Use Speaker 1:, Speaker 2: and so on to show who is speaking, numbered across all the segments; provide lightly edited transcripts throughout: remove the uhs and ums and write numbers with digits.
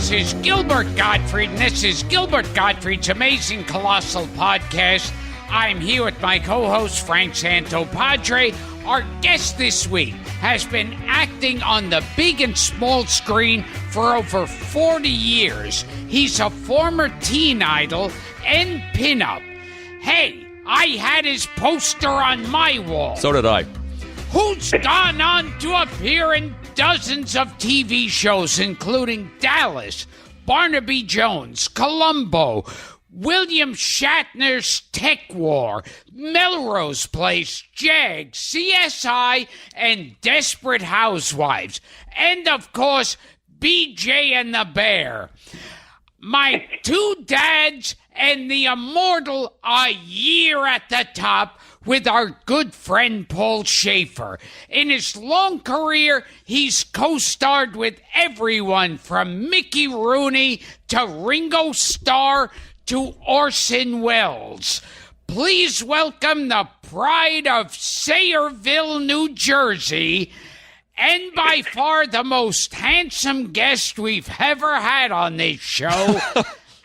Speaker 1: This is Gilbert Gottfried, and this is Gilbert Gottfried's Amazing Colossal Podcast. I'm here with my co-host, Frank Santopadre. Our guest this week has been acting on the big and small screen for over 40 years. He's a former teen idol and pinup. Hey, I had his poster on my wall.
Speaker 2: So did I.
Speaker 1: Who's gone on to appear in dozens of TV shows, including Dallas, Barnaby Jones, Columbo, William Shatner's Tech War, Melrose Place, Jag, CSI, and Desperate Housewives. And, of course, BJ and the Bear. My two dads and the immortal A Year at the Top with our good friend Paul Schaefer. In his long career, he's co-starred with everyone from Mickey Rooney to Ringo Starr to Orson Welles. Please welcome the pride of Sayreville, New Jersey, and by far the most handsome guest we've ever had on this show,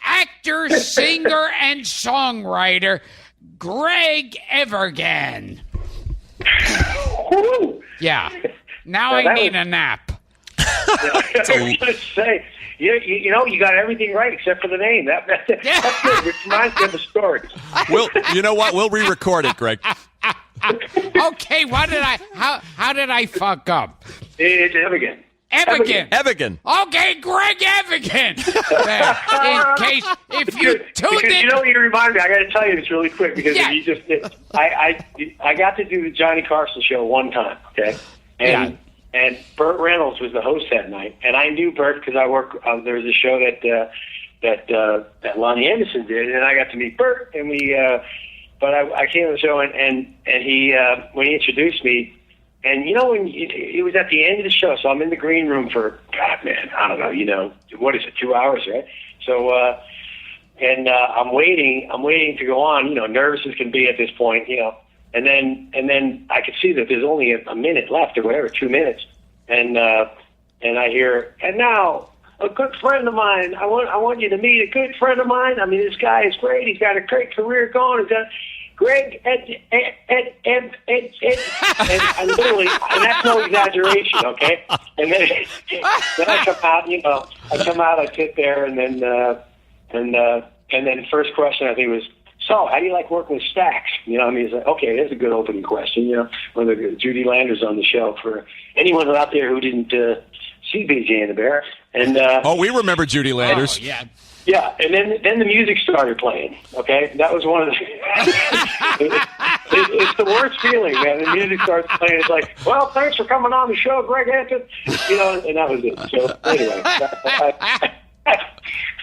Speaker 1: actor, singer, and songwriter, Greg Evigan. Yeah. Now I need a nap.
Speaker 3: I was going to say, you know, you got everything right except for the name. That's good. It reminds me of the story.
Speaker 2: You know what? We'll re-record it, Greg.
Speaker 1: Okay, how did I fuck up?
Speaker 3: It's Evigan.
Speaker 2: Evigan.
Speaker 1: Okay, Greg Evigan. In case, if you tuned in.
Speaker 3: You know what you remind me? I got to tell you this really quick because you just did. I got to do the Johnny Carson show one time, okay? And Burt Reynolds was the host that night, and I knew Burt because I work. There was a show that Lonnie Anderson did, and I got to meet Burt, and we. But I came to the show, and he when he introduced me. And, you know, when it was at the end of the show, so I'm in the green room for, God, man, I don't know, you know, what is it, 2 hours, right? So, I'm waiting to go on, you know, nervous as can be at this point, you know, and then I could see that there's only a minute left or whatever, 2 minutes, and I hear, and now, a good friend of mine, I want you to meet a good friend of mine. I mean, this guy is great. He's got a great career going. He's got Greg and I literally, and that's no exaggeration, okay? And then I come out, you know, I sit there, and then first question I think was, so how do you like working with Stax? You know, I mean, it's like, okay, there's a good opening question. You know, when Judy Landers on the show for anyone out there who didn't see BJ and the Bear, and
Speaker 2: we remember Judy Landers.
Speaker 1: Oh, yeah.
Speaker 3: Yeah, and then the music started playing, okay? That was one of the... it's the worst feeling, man. The music starts playing. It's like, well, thanks for coming on the show, Greg Hampton. You know, and that was it. So, anyway,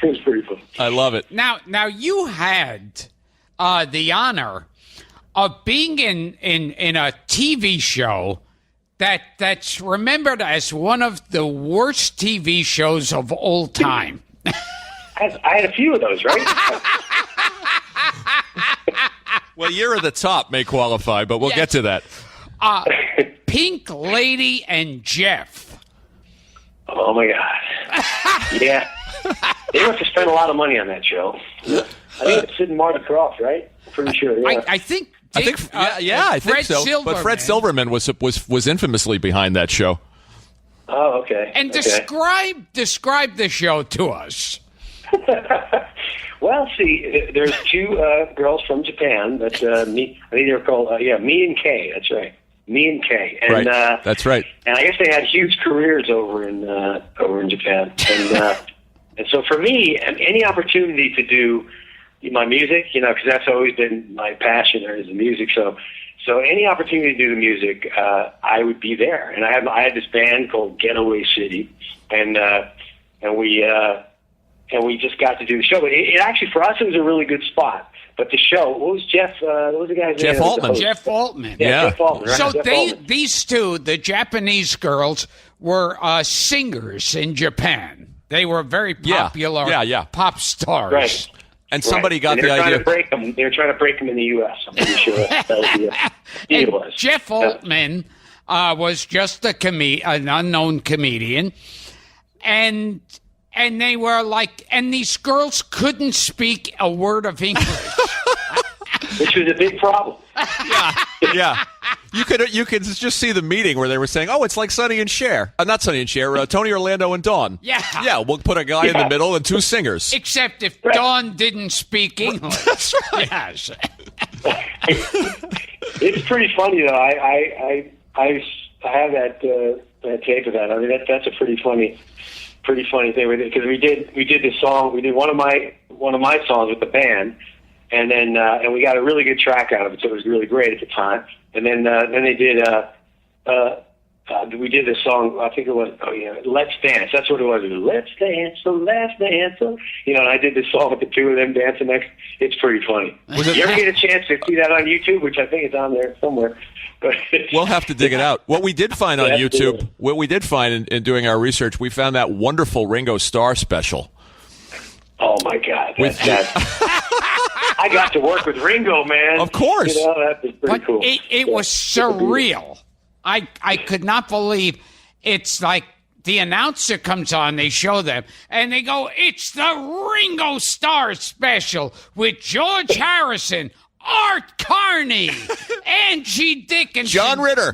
Speaker 3: it was pretty fun.
Speaker 2: I love it.
Speaker 1: Now you had the honor of being in a TV show that's remembered as one of the worst TV shows of all time.
Speaker 3: I had a few of those, right?
Speaker 2: Well, Year at the Top may qualify, but we'll get to that.
Speaker 1: Pink Lady and Jeff.
Speaker 3: Oh, my God. Yeah. They must have spent a lot of money on that show. I think it's Sid and Marty Krofft, right? I'm pretty sure, yeah.
Speaker 1: I think
Speaker 2: I think so.
Speaker 1: Silverman.
Speaker 2: But Fred Silverman was infamously behind that show.
Speaker 3: Oh, okay.
Speaker 1: And describe the show to us.
Speaker 3: Well, see, there's two girls from Japan that I think they're called Mi and Kay. That's right, Mi and Kay. And,
Speaker 2: right. That's right.
Speaker 3: And I guess they had huge careers over in Japan. And so for me, any opportunity to do my music, you know, because that's always been my passion is the music. So any opportunity to do the music, I would be there. And I had this band called Getaway City, and we just got to do the show. But it actually, for us, it was a really good spot. But the show, what was the guy's name?
Speaker 2: Jeff Altman.
Speaker 1: Jeff Altman.
Speaker 3: Yeah, Jeff Altman. Right?
Speaker 1: So
Speaker 3: Altman.
Speaker 1: These two, the Japanese girls, were singers in Japan. They were very popular pop stars.
Speaker 3: Right.
Speaker 2: And somebody got the idea.
Speaker 3: They were trying to break them in the U.S. I'm pretty sure that was the deal was.
Speaker 1: Jeff Altman was just an unknown comedian. And and they were like, and these girls couldn't speak a word of English.
Speaker 3: Which was a big problem.
Speaker 2: Yeah. You could just see the meeting where they were saying, "Oh, it's like Sonny and Cher." Not Sonny and Cher, Tony, Orlando, and Dawn.
Speaker 1: Yeah.
Speaker 2: Yeah, we'll put a guy in the middle and two singers.
Speaker 1: Except if Dawn didn't speak English.
Speaker 2: That's right.
Speaker 1: Yes.
Speaker 3: It's pretty funny though. I have that tape of that. I mean, that's a pretty funny thing because we did this song. We did one of my songs with the band, and then and we got a really good track out of it, so it was really great at the time. And then they did we did this song. I think it was Let's Dance. That's what it was. It was Let's Dance, the last dance. And I did this song with the two of them dancing next. It's pretty funny. You ever get a chance to see that on YouTube, which I think is on there somewhere?
Speaker 2: We'll have to dig it out. What we did find on YouTube, what we did find in doing our research, we found that wonderful Ringo Starr special.
Speaker 3: Oh my God! I got to work with Ringo, man.
Speaker 2: Of course,
Speaker 3: that was pretty cool.
Speaker 1: It was surreal. I could not believe it's like the announcer comes on, they show them, and they go, "It's the Ringo Starr special with George Harrison, Art Carney, Angie Dickinson,
Speaker 2: John Ritter."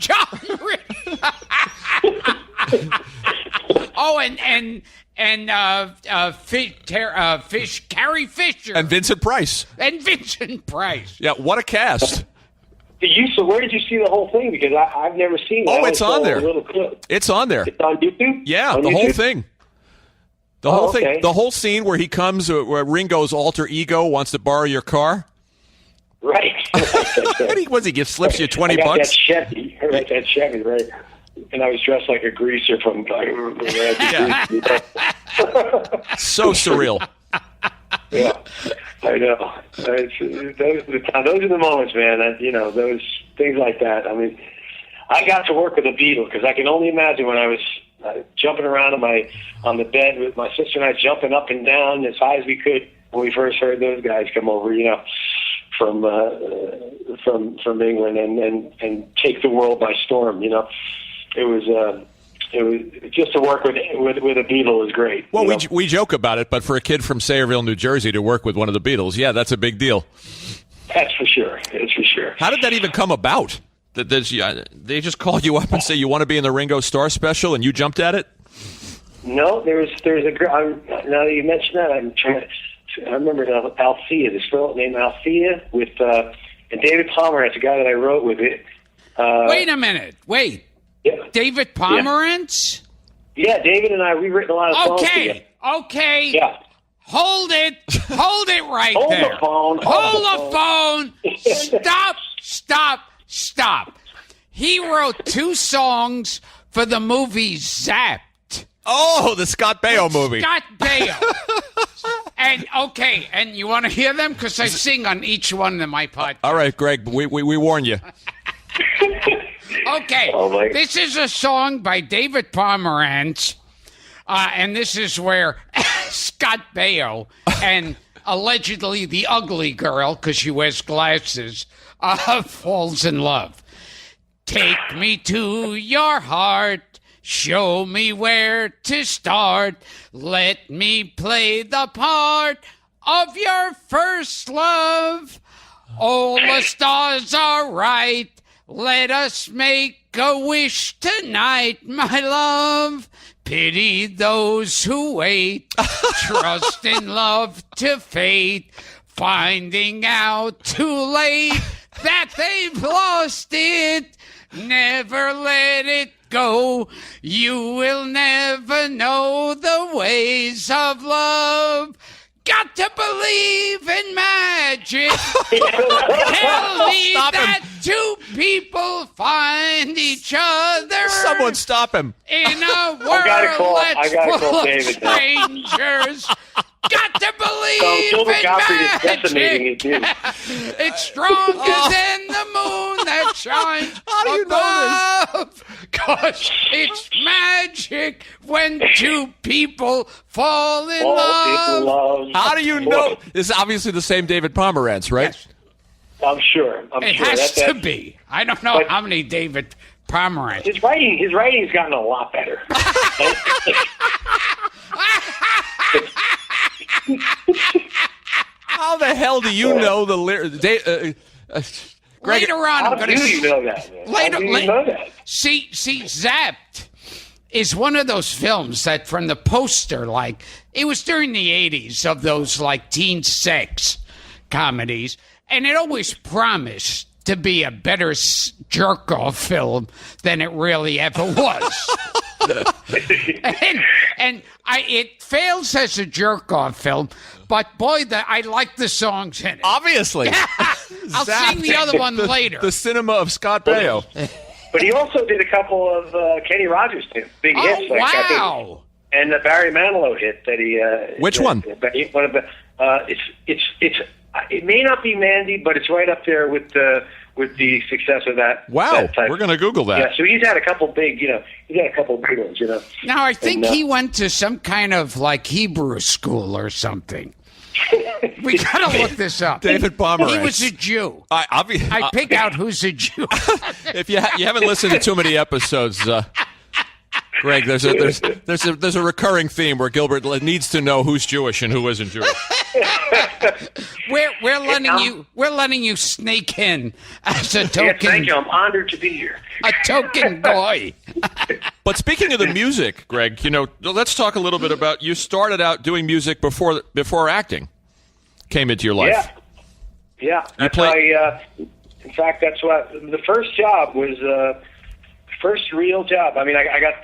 Speaker 1: Oh, and Carrie Fisher.
Speaker 2: And Vincent Price. Yeah, what a cast.
Speaker 3: So where did you see the whole thing? Because I've never seen it.
Speaker 2: Oh, it's on there. It's on there.
Speaker 3: It's on YouTube?
Speaker 2: Yeah,
Speaker 3: on
Speaker 2: the
Speaker 3: YouTube?
Speaker 2: Whole thing. The whole thing.
Speaker 3: Okay.
Speaker 2: The whole scene where he comes, where Ringo's alter ego wants to borrow your car.
Speaker 3: Right.
Speaker 2: He slips you $20.
Speaker 3: That Chevy. That Chevy, right. And I was dressed like a greaser from
Speaker 2: So surreal.
Speaker 3: Yeah, I know. Those are the moments, man. Those things like that. I mean, I got to work with the Beatles because I can only imagine when I was jumping around on the bed with my sister and I, jumping up and down as high as we could when we first heard those guys come over, from England and take the world by storm. It was just to work with a Beatle is great.
Speaker 2: Well, we joke about it, but for a kid from Sayreville, New Jersey, to work with one of the Beatles, yeah, that's a big deal.
Speaker 3: That's for sure. It's for sure.
Speaker 2: How did that even come about? They just called you up and say you want to be in the Ringo Starr special, and you jumped at it?
Speaker 3: No, there's a girl. Now that you mention that, I'm trying to. I remember Althea, this girl named Althea with and David Pomerantz, a guy that I wrote with it.
Speaker 1: Wait a minute. Wait.
Speaker 3: Yeah.
Speaker 1: David Pomerantz?
Speaker 3: Yeah, David and I, we've written a lot of songs together.
Speaker 1: Okay.
Speaker 3: Yeah.
Speaker 1: Hold it right
Speaker 3: Hold
Speaker 1: there.
Speaker 3: The phone.
Speaker 1: Hold the phone. Stop. He wrote 2 songs for the movie Zapped.
Speaker 2: Oh, the Scott Baio movie.
Speaker 1: Scott Baio. And you want to hear them? Because I sing on each one of my podcasts.
Speaker 2: All right, Greg, we warn you.
Speaker 1: Okay, this is a song by David Pomerantz, and this is where Scott Baio and allegedly the ugly girl, because she wears glasses, falls in love. Take me to your heart, show me where to start, let me play the part of your first love. All the stars are right. Let us make a wish tonight, my love. Pity those who wait, trust in love to fate, finding out too late that they've lost it. Never let it go. You will never know the ways of love. Got to believe in magic. Tell me that 2 people find each other.
Speaker 2: Someone stop him.
Speaker 1: In a world that's full of strangers. Got to believe in magic. It's stronger than the moon that shines above. Because it's magic when 2 people fall in love.
Speaker 2: How do you know? This is obviously the same David Pomerantz, right?
Speaker 3: Yes. I'm sure.
Speaker 1: It has to be. I don't know how many David Pomerantz.
Speaker 3: His writing's gotten a lot better.
Speaker 2: How the hell do you know the lyrics? Greg,
Speaker 1: Later on, I'm
Speaker 3: How
Speaker 1: going
Speaker 3: do you know that, man? How do you know that?
Speaker 1: See, Zapped is one of those films that from the poster, like, it was during the 80s of those, like, teen sex comedies, and it always promised to be a better jerk-off film than it really ever was. and it fails as a jerk-off film, but boy, I like the songs in it.
Speaker 2: obviously.
Speaker 1: I'll sing the other one later.
Speaker 2: The cinema of Scott Baio.
Speaker 3: But he also did a couple of Kenny Rogers big hits.
Speaker 1: Oh,
Speaker 3: like,
Speaker 1: wow.
Speaker 3: And the Barry Manilow hit that he.
Speaker 2: Which one?
Speaker 3: One of the. It may not be Mandy, but it's right up there with the success of that.
Speaker 2: Wow,
Speaker 3: that type.
Speaker 2: we're going to Google that.
Speaker 3: Yeah, so he's had a couple big, big ones,
Speaker 1: Now, I think
Speaker 3: And,
Speaker 1: he went to some kind of, like, Hebrew school or something. We gotta look this up.
Speaker 2: David Pomeranz.
Speaker 1: He was a Jew.
Speaker 2: I
Speaker 1: pick out who's a Jew.
Speaker 2: If you haven't listened to too many episodes, Greg, there's a recurring theme where Gilbert needs to know who's Jewish and who isn't Jewish.
Speaker 1: We're letting you sneak in as a token.
Speaker 3: Yes, thank you. I'm honored to be here.
Speaker 1: A token goy.
Speaker 2: But speaking of the music, Greg, let's talk a little bit about you started out doing music before acting came into your life.
Speaker 3: Yeah. That's in fact, that's what the first job was. First real job. I mean, I got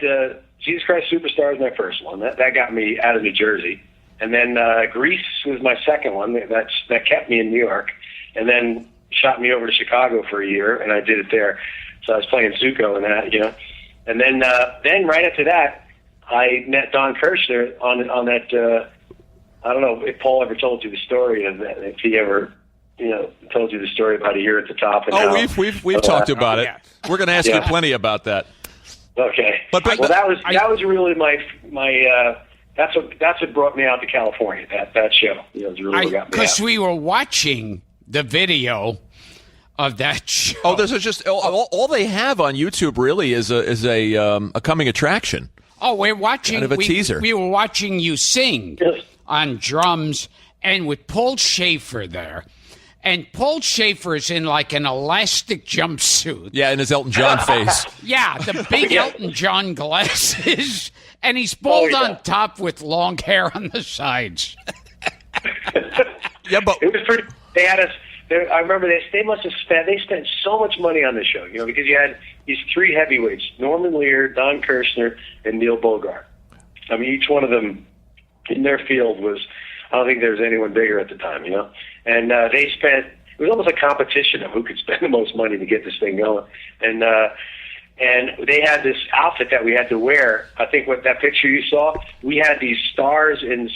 Speaker 3: Jesus Christ Superstar was my first one. That got me out of New Jersey, and then Grease was my second one. That kept me in New York, and then shot me over to Chicago for a year, and I did it there. So I was playing Zuko and that, and then right after that, I met Don Kirshner on that. I don't know if Paul ever told you the story of that. If he ever. Told you the story about A Year at the Top. And
Speaker 2: we've talked about it.
Speaker 1: Yeah.
Speaker 2: We're going to ask you plenty about that.
Speaker 3: Okay.
Speaker 2: But
Speaker 3: that was really my that's what brought me out to California. That show. Really what got me out.
Speaker 1: Because we were watching the video of that show.
Speaker 2: Oh, there's just all they have on YouTube really is a coming attraction.
Speaker 1: Oh, we're watching
Speaker 2: kind of a teaser.
Speaker 1: We were watching you sing on drums and with Paul Schaefer there. And Paul Schaefer is in like an elastic jumpsuit.
Speaker 2: Yeah, in his Elton John face.
Speaker 1: Yeah, the big Elton John glasses. And he's bald on top with long hair on the sides.
Speaker 2: Yeah, but
Speaker 3: it was pretty. They had us. I remember they must have spent so much money on this show, because you had these three heavyweights: Norman Lear, Don Kirshner, and Neil Bogart. I mean, each one of them in their field was. I don't think there was anyone bigger at the time, And they spent. It was almost a competition of who could spend the most money to get this thing going. And they had this outfit that we had to wear. I think what that picture you saw, we had these stars and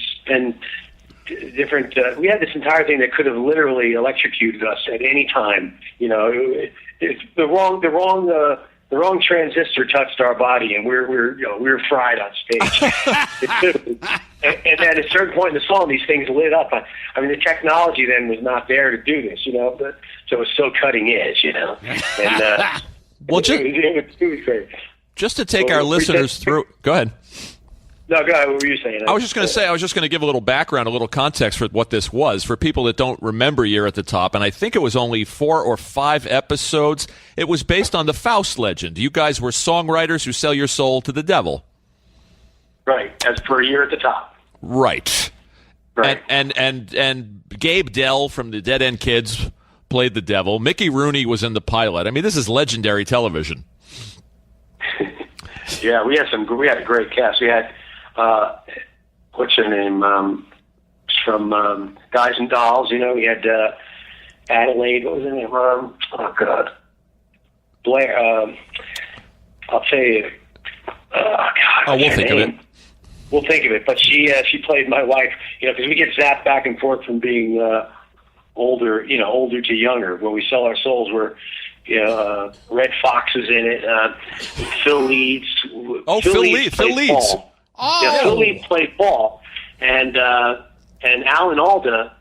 Speaker 3: different. We had this entire thing that could have literally electrocuted us at any time. It's the wrong transistor touched our body, and we were fried on stage. And then at a certain point in the song, these things lit up. I mean, the technology then was not there to do this, but, so it was so cutting edge, And
Speaker 2: well,
Speaker 3: it was great.
Speaker 2: Just to take our listeners through. Go ahead.
Speaker 3: No, go ahead. What were you saying?
Speaker 2: I was just going to give a little background, a little context for what this was for people that don't remember Year at the Top. And I think it was only 4 or 5 episodes. It was based on the Faust legend. You guys were songwriters who sell your soul to the devil.
Speaker 3: Right, as per A Year at the Top.
Speaker 2: Right. And Gabe Dell from the Dead End Kids played the devil. Mickey Rooney was in the pilot. I mean, this is legendary television.
Speaker 3: Yeah, we had a great cast. We had what's her name from Guys and Dolls. We had Adelaide. What was her name? Oh God, Blair. I'll tell you. Oh God.
Speaker 2: We'll think of it.
Speaker 3: We'll think of it. But she played my wife. Because we get zapped back and forth from being older to younger. When we sell our souls, we're Red Fox is in it. Phil Leeds.
Speaker 2: Phil Leeds.
Speaker 3: Paul.
Speaker 1: Oh.
Speaker 3: Yeah, Phil Leeds played Paul, and Alan Alda,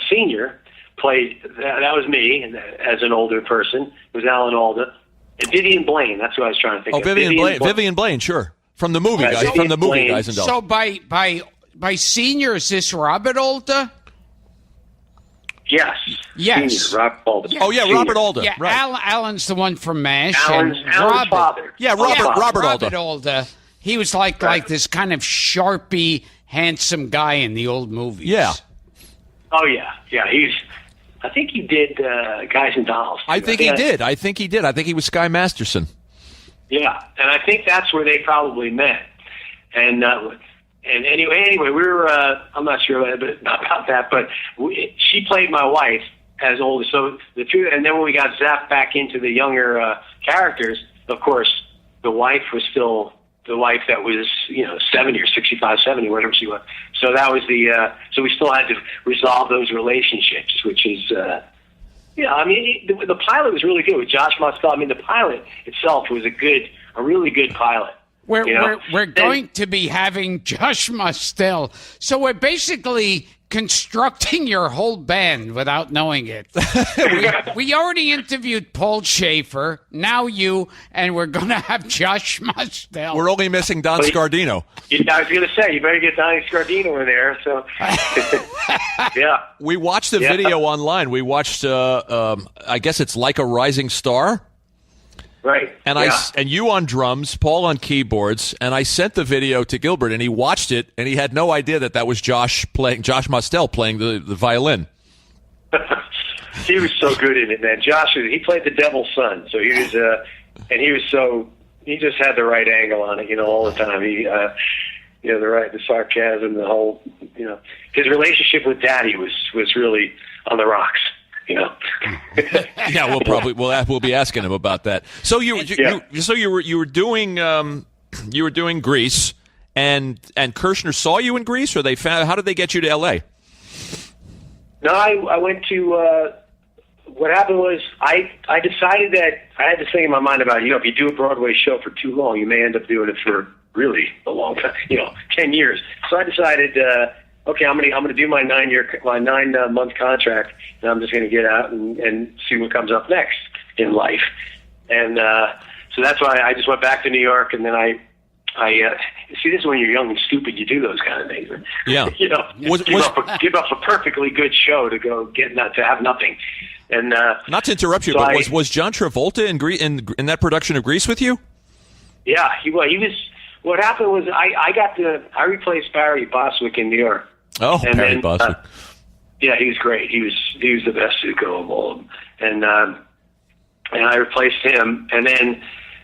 Speaker 3: Senior, played. That was me, and as an older person, it was Alan Alda. And Vivian Blaine. That's who I was trying to think of.
Speaker 2: Vivian Blaine. Sure. From the movie guys, and dolls.
Speaker 1: So by senior, is this Robert Alda?
Speaker 3: Yes. Senior, Robert Alda.
Speaker 2: Oh yeah, Robert Alda.
Speaker 1: Yeah,
Speaker 2: right.
Speaker 1: Alan's the one from MASH.
Speaker 3: Alan's father.
Speaker 2: Yeah, Robert Alda.
Speaker 1: Robert Alda. He was like this kind of sharpie, handsome guy in the old movies.
Speaker 2: Yeah.
Speaker 3: Oh yeah. I think he did Guys and Dolls.
Speaker 2: I think he did. I think he was Sky Masterson.
Speaker 3: Yeah, and I think that's where they probably met. And anyway, we were. I'm not sure about that, but she played my wife as older. So the two, and then when we got zapped back into the younger characters, of course, the wife was still the wife that was 70 or 65, 70, whatever she was. So that was so we still had to resolve those relationships, which is. I mean, the pilot was really good with Josh Mostel. I mean, the pilot itself was a really good pilot.
Speaker 1: We're going to be having Josh Mostel. So we're basically constructing your whole band without knowing it. we already interviewed Paul Schaefer, now you, and we're going to have Josh Mostel.
Speaker 2: We're only missing Don Scardino.
Speaker 3: I was going to say, you better get Donnie Scardino in there. So, yeah.
Speaker 2: We watched the video online. We watched, I guess it's Like a Rising Star.
Speaker 3: Right.
Speaker 2: And and you on drums, Paul on keyboards, and I sent the video to Gilbert, and he watched it, and he had no idea that was Josh Mostel playing the violin.
Speaker 3: He was so good in it, man. Josh, he played the devil's son, so he was, and he just had the right angle on it, all the time. He, the sarcasm, the whole, his relationship with Daddy was really on the rocks.
Speaker 2: Yeah, we'll be asking him about that. So you were doing Grease, and Kirshner saw you in Grease, or how did they get you to L.A.?
Speaker 3: No, I went to. What happened was I decided that I had this thing in my mind about if you do a Broadway show for too long, you may end up doing it for really a long time, 10 years. So I decided. Okay, I'm gonna do my 9-month contract, and I'm just gonna get out and see what comes up next in life. And so that's why I just went back to New York, and then I see, this is when you're young and stupid, you do those kind of things.
Speaker 2: Yeah.
Speaker 3: give up a perfectly good show to go to have nothing. And
Speaker 2: not to interrupt you, but was John Travolta in that production of Grease with you?
Speaker 3: Yeah, he was. What happened was I replaced Barry Bostwick in New York.
Speaker 2: Oh, Barry Bostwick.
Speaker 3: Yeah, he was great. He was the best Zuko of all of them. And I replaced him. And then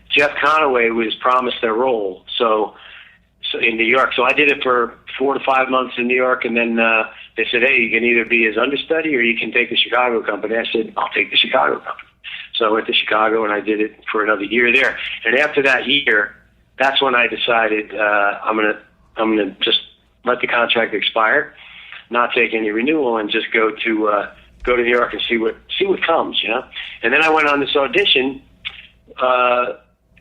Speaker 3: Jeff Conaway was promised a role. So in New York. So I did it for 4 to 5 months in New York, and then they said, "Hey, you can either be his understudy or you can take the Chicago company." I said, "I'll take the Chicago company." So I went to Chicago and I did it for another year there. And after that year, that's when I decided I'm gonna just let the contract expire, not take any renewal, and just go to New York and see what comes, And then I went on this audition,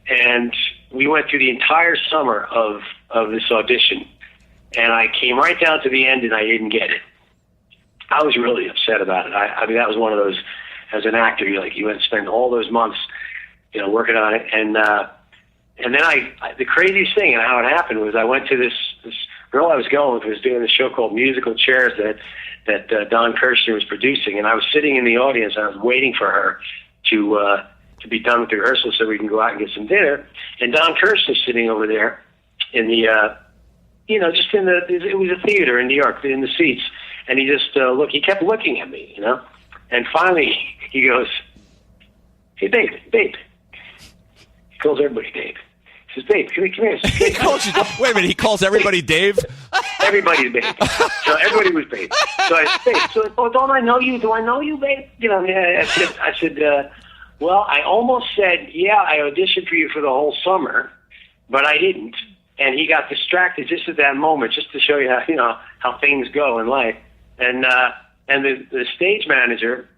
Speaker 3: and we went through the entire summer of this audition, and I came right down to the end, and I didn't get it. I was really upset about it. I mean, that was one of those, as an actor, you went to spend all those months, working on it, and then the craziest thing and how it happened was I went to this girl I was going with, who was doing this show called Musical Chairs that Don Kirshner was producing, and I was sitting in the audience and I was waiting for her to be done with the rehearsal so we can go out and get some dinner. And Don Kirshner's sitting over there in the it was a theater in New York, in the seats, and he just he kept looking at me, and finally he goes, "Hey, babe." He calls everybody Dave. He says, "Babe, come here."
Speaker 2: Wait a minute, he calls everybody Dave?
Speaker 3: Everybody's Babe. So everybody was Babe. So I said, "Babe, so don't I know you? Do I know you, babe?" I said, well, I almost said, "Yeah, I auditioned for you for the whole summer, but I didn't." And he got distracted just at that moment, just to show you how things go in life. And the stage manager,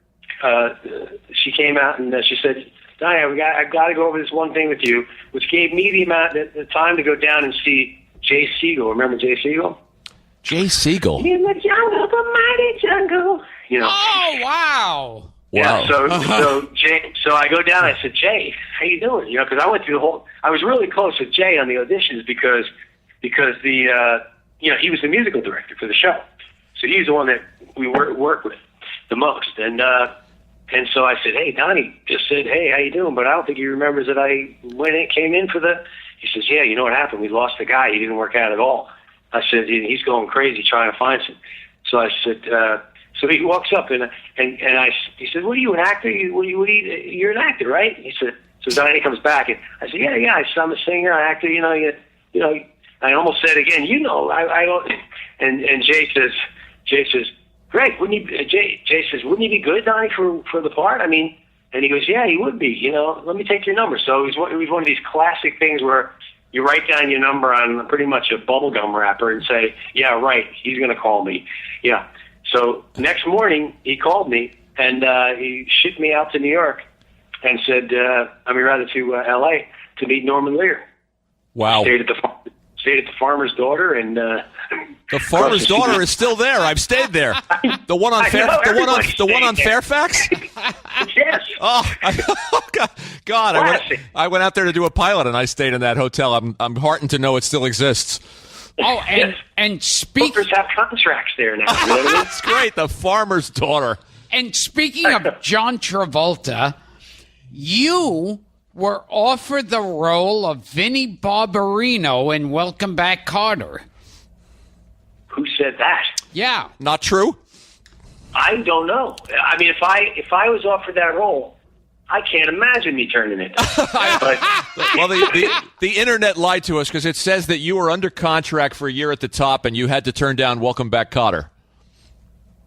Speaker 3: she came out and she said, "Diane, I've got to go over this one thing with you," which gave me the time to go down and see Jay Siegel. Remember Jay Siegel?
Speaker 2: Jay Siegel.
Speaker 3: In the jungle, the mighty jungle.
Speaker 1: Oh, wow.
Speaker 2: Wow.
Speaker 3: Yeah, so Jay, so I go down. I said, Jay, how you doing? You know, because I went through the whole. I was really close with Jay on the auditions because the he was the musical director for the show, so he's the one that we work with the most. And so I said, hey, Donnie just said, hey, how you doing? But I don't think he remembers that I came in for the. He says, yeah, you know what happened? We lost the guy. He didn't work out at all. I said, he's going crazy trying to find some. So I said. So he walks up and he said, "What are you, an actor? You're an actor, right?" He said. So Donnie comes back and I said, "Yeah. I said, I'm a singer, an actor. You know." I almost said again, I don't. And Jay says, "Greg, wouldn't he?" Jay says, "Wouldn't he be good, Donnie, for the part? I mean." And he goes, "Yeah, he would be. You know, let me take your number." So it was one of these classic things where you write down your number on pretty much a bubblegum wrapper and say, "Yeah, right. He's going to call me." Yeah. So next morning he called me and he shipped me out to New York and said, to L.A. to meet Norman Lear.
Speaker 2: Wow!
Speaker 3: Stayed at the Farmer's Daughter and
Speaker 2: the Farmer's Daughter is still there. I've stayed there. The one on Fairfax.
Speaker 3: Yes.
Speaker 2: Oh God! I went out there to do a pilot and I stayed in that hotel. I'm heartened to know it still exists.
Speaker 1: Oh, and speak.
Speaker 3: Bookers have contracts there now. You know what I mean?
Speaker 2: That's great. The Farmer's Daughter.
Speaker 1: And speaking of John Travolta, you were offered the role of Vinnie Barbarino in Welcome Back, Kotter.
Speaker 3: Who said that?
Speaker 1: Yeah.
Speaker 2: Not true?
Speaker 3: I don't know. I mean, if I was offered that role, I can't imagine me turning it down.
Speaker 2: Well, the internet lied to us because it says that you were under contract for a year at the top and you had to turn down Welcome Back, Kotter.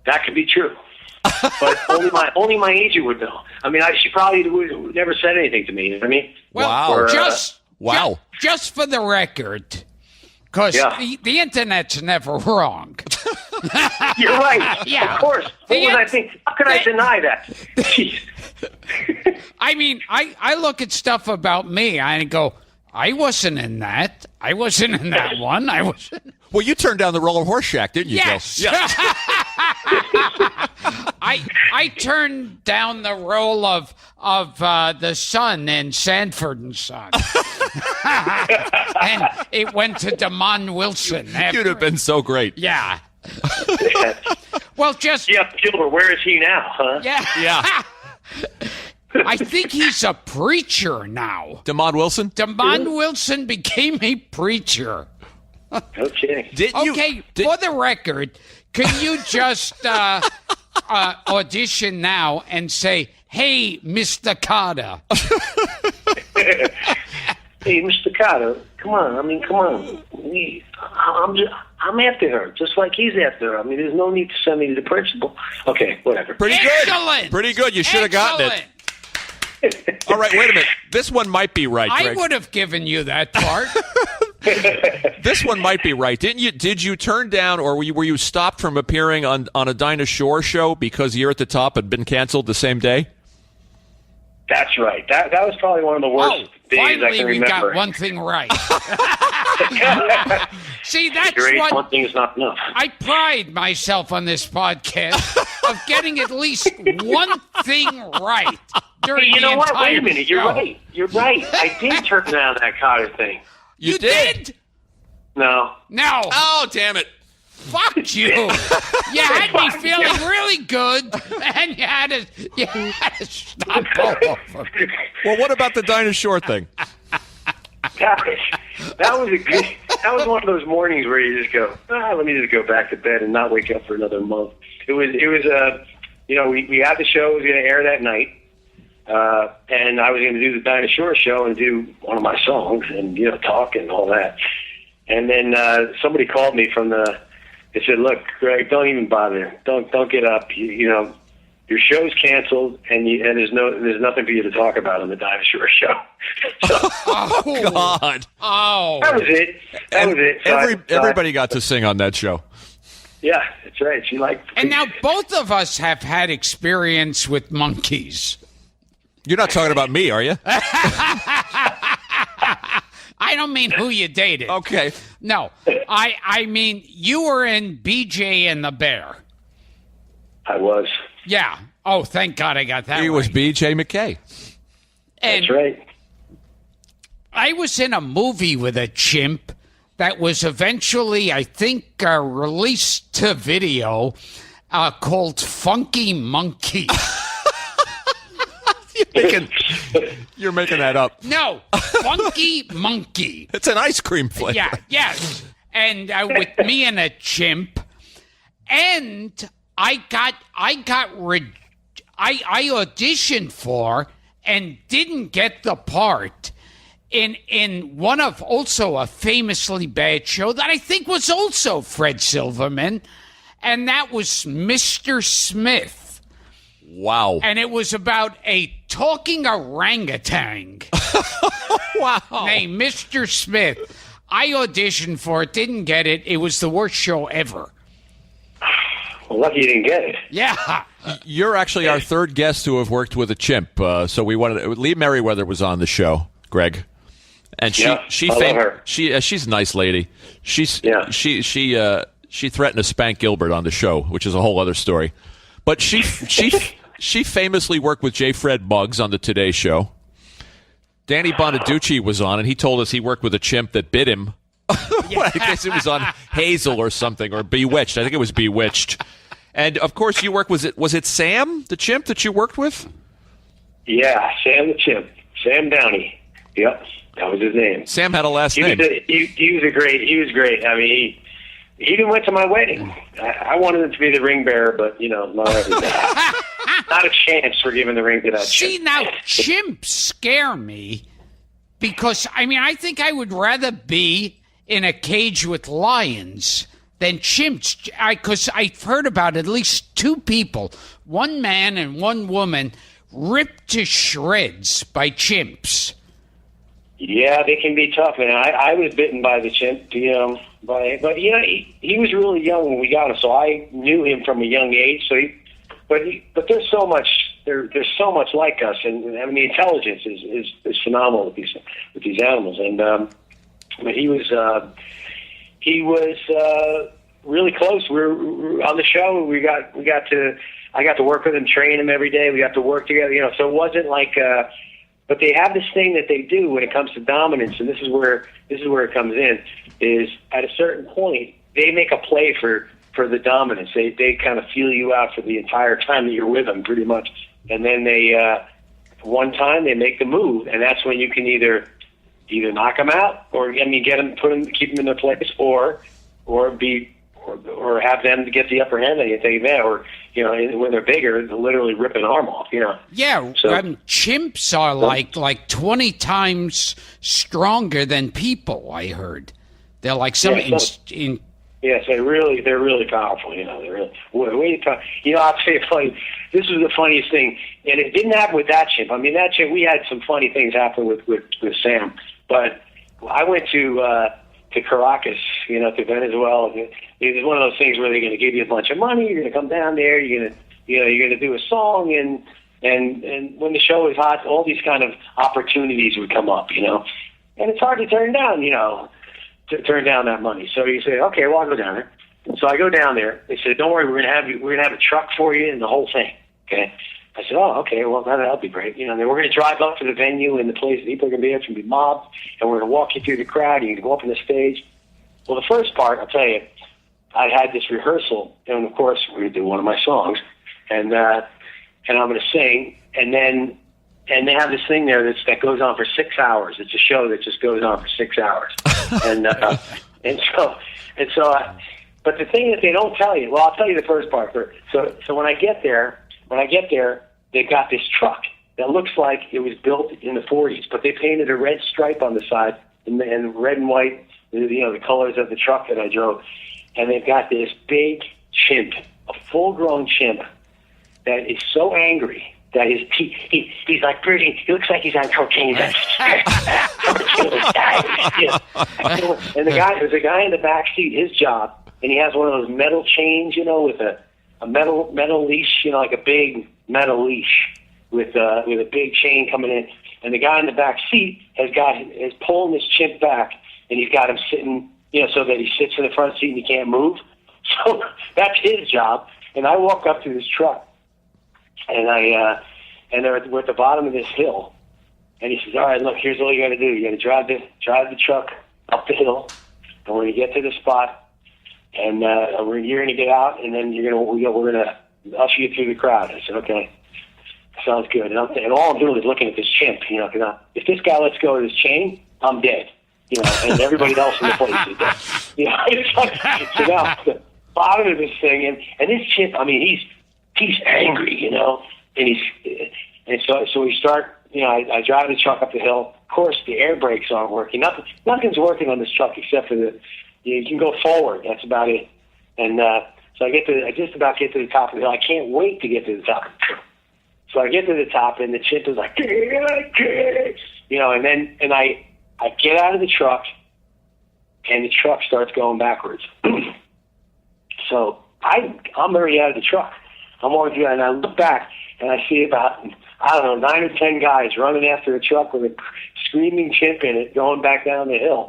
Speaker 3: That could be true. But only my agent would know. I mean, she probably would never said anything to me. You know what I mean?
Speaker 1: Well,
Speaker 2: wow.
Speaker 1: Just for the record, because the internet's never wrong.
Speaker 3: You're right.
Speaker 1: Yeah.
Speaker 3: Of course. How could I deny that?
Speaker 1: I mean, I look at stuff about me and I go, I wasn't in that. I wasn't in that one. I wasn't.
Speaker 2: Well, you turned down the role of Horseshack, didn't you,
Speaker 1: Yes.
Speaker 2: Joe? Yeah.
Speaker 1: I turned down the role of the son in Sanford and Son. And it went to Damon Wilson.
Speaker 2: You'd have been so great.
Speaker 1: Yeah. Well, just...
Speaker 3: Yeah, Gilbert, where is he now, huh?
Speaker 1: Yeah. I think he's a preacher now.
Speaker 2: Damon Wilson?
Speaker 1: Damon Wilson became a preacher.
Speaker 3: Okay.
Speaker 1: For the record, can you just audition now and say, "Hey, Mr. Carter"?
Speaker 3: Hey, Mr. Carter, come on. Come on. I'm after her, just like he's after her. I mean, there's no need to send me to the principal. Okay, whatever.
Speaker 1: Excellent.
Speaker 2: Pretty good. You should have gotten it. All right, wait a minute. This one might be right, Greg.
Speaker 1: I would have given you that part.
Speaker 2: This one might be right. Didn't you? Did you turn down, or were you stopped from appearing on a Dinah Shore show because Year at the Top had been canceled the same day?
Speaker 3: That's right. That was probably one of the worst days I can remember.
Speaker 1: Finally, we got one thing right. See, that's what...
Speaker 3: One thing is not enough.
Speaker 1: I pride myself on this podcast of getting at least one thing right during
Speaker 3: you know
Speaker 1: the
Speaker 3: what?
Speaker 1: entire
Speaker 3: Wait a minute. You're right. I did turn down that Carter thing.
Speaker 1: You did?
Speaker 3: No.
Speaker 2: Oh, damn it.
Speaker 1: Fuck you. You had me feeling really good, and you had to stop all over me.
Speaker 2: Well, what about the Dinah Shore thing?
Speaker 3: That was one of those mornings where you just go, let me just go back to bed and not wake up for another month. It was we had the show, it was going to air that night, and I was going to do the Dinah Shore show and do one of my songs and, talk and all that. And then somebody called me from they said, "Look, Greg, don't even bother. Don't get up. Your show's canceled, and there's nothing for you to talk about on the Dinah Shore show."
Speaker 2: Oh God!
Speaker 1: Oh,
Speaker 3: that was it. So
Speaker 2: everybody got to sing on that show.
Speaker 3: Yeah, that's right. She liked.
Speaker 1: And now both of us have had experience with monkeys.
Speaker 2: You're not talking about me, are you?
Speaker 1: I don't mean who you dated.
Speaker 2: Okay.
Speaker 1: No, I mean you were in BJ and the Bear.
Speaker 3: I was.
Speaker 1: Yeah, Oh, thank God I got that.
Speaker 2: He was B.J. McKay.
Speaker 1: And
Speaker 3: That's right.
Speaker 1: I was in a movie with a chimp that was eventually, I think, released to video called Funky Monkey.
Speaker 2: You're making that up.
Speaker 1: No, Funky Monkey.
Speaker 2: It's an ice cream flavor.
Speaker 1: Yeah, yes. And with me and a chimp. And I auditioned for and didn't get the part in one of also a famously bad show that I think was also Fred Silverman, and that was Mr. Smith.
Speaker 2: Wow.
Speaker 1: And it was about a talking orangutan.
Speaker 2: Wow.
Speaker 1: Named Mr. Smith. I auditioned for it, didn't get it. It was the worst show ever.
Speaker 3: Well, lucky you didn't get it.
Speaker 1: Yeah.
Speaker 2: You're actually our third guest to have worked with a chimp. So we wanted Lee Merriweather was on the show, Greg, and she
Speaker 3: I love her.
Speaker 2: she's a nice lady. She threatened to spank Gilbert on the show, which is a whole other story. But she famously worked with J. Fred Muggs on the Today Show. Danny Bonaducci was on, and he told us he worked with a chimp that bit him. I guess it was on Hazel or something, or Bewitched. I think it was Bewitched. And of course, you worked. Was it Sam, the chimp, that you worked with?
Speaker 3: Yeah, Sam the chimp, Sam Downey. Yep, that was his name.
Speaker 2: Sam had a last name.
Speaker 3: He was great. I mean, he even went to my wedding. I wanted him to be the ring bearer, but not a chance for giving the ring to that chimp.
Speaker 1: See, now chimps scare me because I think I would rather be in a cage with lions than chimps, because I've heard about at least two people, one man and one woman, ripped to shreds by chimps.
Speaker 3: Yeah, they can be tough, man. I was bitten by the chimp, but he was really young when we got him, so I knew him from a young age. So, but there's so much there's so much like us, and the intelligence is phenomenal with these animals, and but he was really close. We were on the show. I got to work with him, train him every day. We got to work together. So it wasn't like. But they have this thing that they do when it comes to dominance, and this is where it comes in. Is at a certain point they make a play for the dominance. They kind of feel you out for the entire time that you're with them, pretty much. And then they one time they make the move, and that's when you can either knock them out, or get them, keep them in their place, or have them to get the upper hand on you, take that, or when they're bigger, they'll literally rip an arm off.
Speaker 1: Yeah, so, chimps are like 20 times stronger than people. I heard they're like
Speaker 3: Yes, they're really powerful. They're really way powerful. I'll tell you funny. This was the funniest thing, and it didn't happen with that chimp. That chimp, we had some funny things happen with Sam, but I went to Caracas, to Venezuela. It's one of those things where they're going to give you a bunch of money. You're going to come down there. You're going to do a song, and when the show is hot, all these kind of opportunities would come up, and it's hard to turn down, to turn down that money. So you say, okay, well, I'll go down there. So I go down there. They said, don't worry, we're going to have a truck for you and the whole thing. Okay. I said, oh, okay, well, that'll be great. Then we're going to drive up to the venue and the place. People are going to be there. It's going to be mobbed, and we're going to walk you through the crowd. You can go up on the stage. Well, the first part, I'll tell you, I had this rehearsal, and of course, we're going to do one of my songs, and I'm going to sing, and they have this thing there that goes on for 6 hours. It's a show that just goes on for 6 hours, and so. But the thing that they don't tell you, well, I'll tell you the first part first. So when I get there, they've got this truck that looks like it was built in the 40s, but they painted a red stripe on the side and red and white, the colors of the truck that I drove. And they've got this big chimp, a full-grown chimp, that is so angry that he's like breathing. He looks like he's on cocaine. And there's a guy in the back seat, his job, and he has one of those metal chains, with a metal leash, like a big metal leash with a big chain coming in. And the guy in the back seat is pulling this chimp back, and he's got him sitting, so that he sits in the front seat and he can't move. So that's his job. And I walk up to this truck, and we're at the bottom of this hill, and he says, "All right, look, here's all you got to do. You got to drive the truck up the hill, and when you get to the spot, and you're going to get out, and then we're going to usher you through the crowd." I said, "Okay, sounds good." And all I'm doing is looking at this chimp, because if this guy lets go of his chain, I'm dead, and everybody else in the place is dead. It's like, so now the bottom of this thing, and this chimp, I mean, he's angry, and so we start. I drive the truck up the hill. Of course, the air brakes aren't working. Nothing's working on this truck except for you can go forward. That's about it. And so I just about get to the top of the hill. I can't wait to get to the top. So I get to the top, and the chimp is like, and I get out of the truck, and the truck starts going backwards. So I'm already out of the truck. I'm walking through, and I look back, and I see about, 9 or 10 guys running after a truck with a screaming chimp in it going back down the hill.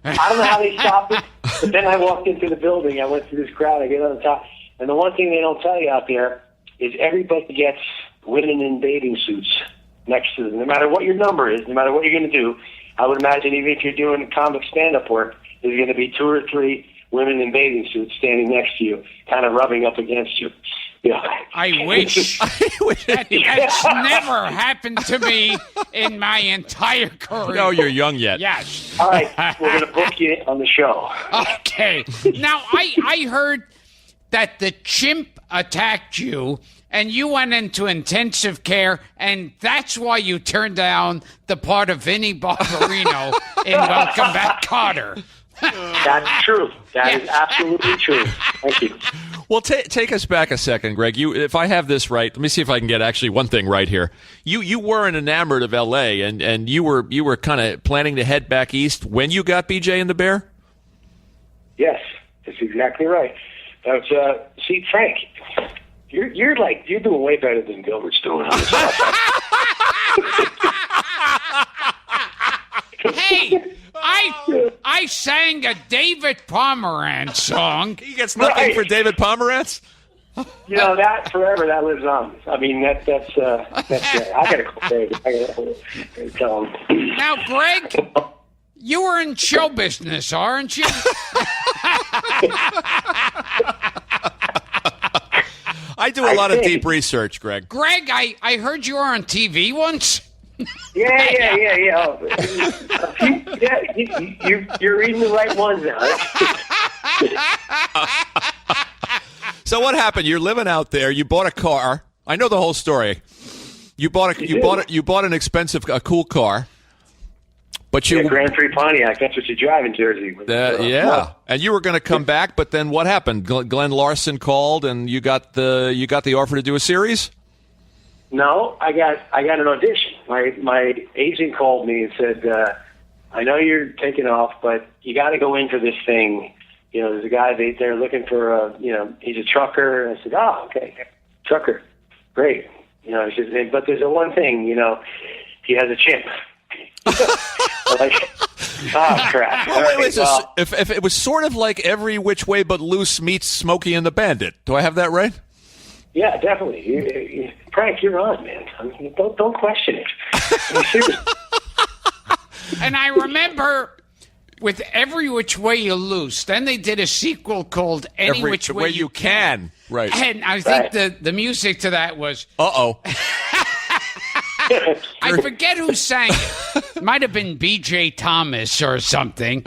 Speaker 3: I don't know how they stopped it, but then I walked into the building. I went through this crowd. I get on the top. And the one thing they don't tell you out there is everybody gets women in bathing suits next to them. No matter what your number is, no matter what you're going to do, I would imagine even if you're doing comic stand-up work, there's going to be 2 or 3 women in bathing suits standing next to you, kind of rubbing up against you.
Speaker 1: I wish. That's never happened to me in my entire career.
Speaker 2: No, you're young yet.
Speaker 1: Yes.
Speaker 3: All right, we're going to book you on the show.
Speaker 1: Okay. Now, I heard that the chimp attacked you, and you went into intensive care, and that's why you turned down the part of Vinnie Barbarino in Welcome Back, Kotter.
Speaker 3: That's true. That is absolutely true. Thank you.
Speaker 2: Well, take us back a second, Greg. If I have this right, let me see if I can get actually one thing right here. You weren't enamored of L.A. and you were kind of planning to head back east when you got BJ and the Bear.
Speaker 3: Yes, that's exactly right. That's see, Frank, you're doing way better than Gilbert's doing on this stuff.
Speaker 1: Hey, I sang a David Pomerantz song.
Speaker 2: He gets nothing for David Pomerantz?
Speaker 3: That forever, that lives on. I mean, that's I got to call David. I got to tell him.
Speaker 1: Now, Greg, you were in show business, aren't you?
Speaker 2: I do a lot of deep research, Greg.
Speaker 1: Greg, I heard you were on TV once.
Speaker 3: Yeah. You're reading the right ones now.
Speaker 2: So what happened? You're living out there. You bought a car. I know the whole story. You bought an expensive, cool car. But
Speaker 3: Grand Prix Pontiac. That's what you drive in Jersey.
Speaker 2: And you were going to come back, but then what happened? Glenn Larson called, and you got the offer to do a series.
Speaker 3: No, I got an audition. My agent called me and said, "I know you're taking off, but you got to go in for this thing. There's a guy they're looking for. He's a trucker." And I said, "Oh, okay, trucker, great." He says, "But there's one thing. He has a chimp." Oh crap!
Speaker 2: Wait, if it was sort of like Every Which Way But Loose meets Smokey and the Bandit, do I have that right?
Speaker 3: Yeah, definitely. Frank, you're on, man. I mean, don't question it.
Speaker 1: And I remember with Every Which Way You Loose, then they did a sequel called Any Which Way You Can.
Speaker 2: Right.
Speaker 1: And I think the music to that was...
Speaker 2: Uh-oh.
Speaker 1: I forget who sang it. It might have been B.J. Thomas or something.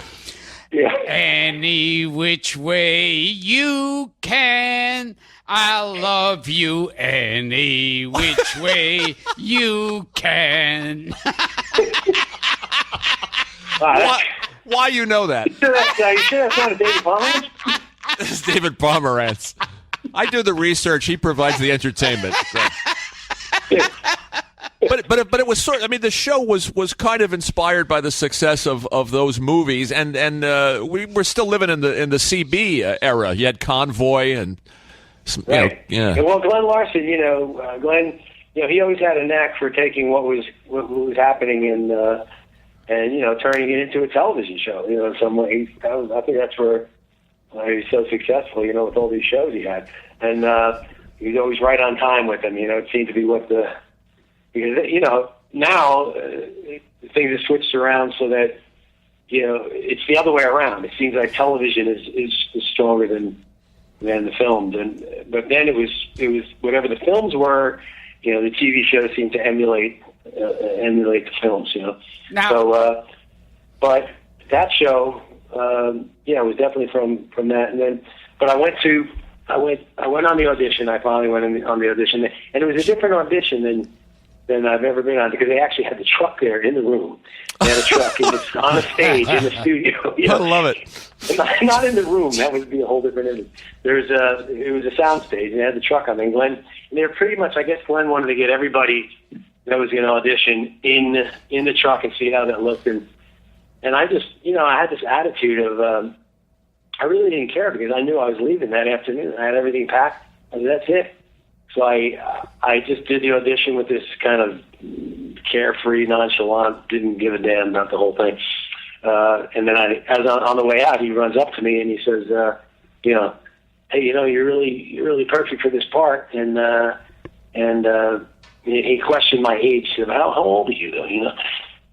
Speaker 3: Yeah.
Speaker 1: Any which way you can, I'll love you any which way you can.
Speaker 2: Why you know that?
Speaker 3: You sure that's not a David Pomerantz?
Speaker 2: This is David Pomerantz. I do the research. He provides the entertainment. But it was sort. I mean, the show was kind of inspired by the success of those movies, and we were still living in the CB era. You had Convoy and
Speaker 3: right. Well, Glenn Larson, Glenn, he always had a knack for taking what was happening and turning it into a television show. In some ways, I think that's where he was so successful. With all these shows he had, and. was always right on time with them. It seemed to be because now things have switched around so that it's the other way around. It seems like television is stronger than the films, but then it was whatever the films were. The TV shows seemed to emulate the films.
Speaker 1: Now,
Speaker 3: but that show, was definitely from that. And then, but I went on the audition. I finally went on the audition, and it was a different audition than I've ever been on, because they actually had the truck there in the room. They had a truck on the stage in the studio.
Speaker 2: I love it.
Speaker 3: Not in the room. That would be a whole different image. It was a sound stage, and they had the truck on there. And they were pretty much, I guess Glenn wanted to get everybody that was going to audition in the truck and see how that looked. And I just, I had this attitude of, I really didn't care, because I knew I was leaving that afternoon. I had everything packed. I said, that's it. So I just did the audition with this kind of carefree, nonchalant, didn't give a damn about the whole thing. And then as on the way out, he runs up to me and he says, hey, you're really perfect for this part. And he questioned my age. He said, how old are you, though?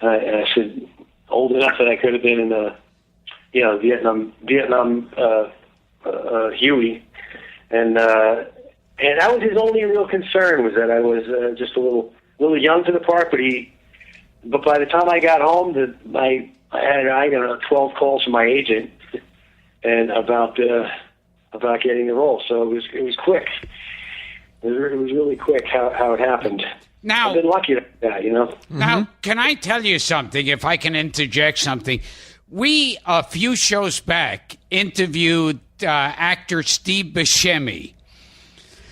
Speaker 3: And I said, old enough that I could have been in the, Vietnam Huey. And that was his only real concern, was that I was just a little young for the part. But by the time I got home, I got 12 calls from my agent and about getting the role. So it was quick. It was really quick how it happened.
Speaker 1: Now,
Speaker 3: I've been lucky like that,
Speaker 1: Now, can I tell you something? If I can interject something, we a few shows back interviewed actor Steve Buscemi.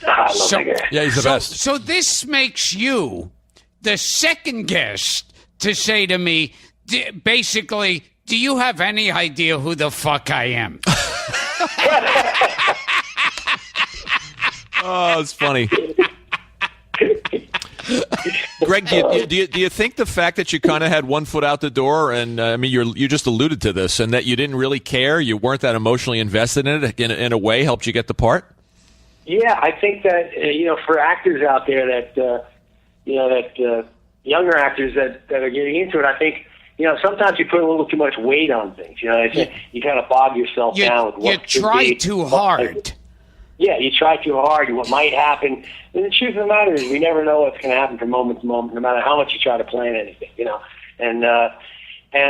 Speaker 3: I love that guy.
Speaker 2: Yeah, he's the best.
Speaker 1: So this makes you the second guest to say to me, basically, do you have any idea who the fuck I am?
Speaker 2: Oh, it's funny. Greg, do you think the fact that you kind of had one foot out the door, and I mean, you just alluded to this, and that you didn't really care, you weren't that emotionally invested in it, in a way, helped you get the part?
Speaker 3: Yeah, I think that for actors out there that younger actors that are getting into it, I think sometimes you put a little too much weight on things. You kind of bog yourself down with what
Speaker 1: you try too hard.
Speaker 3: Yeah, you try too hard. What might happen? And the truth of the matter is, we never know what's going to happen from moment to moment, no matter how much you try to plan anything. And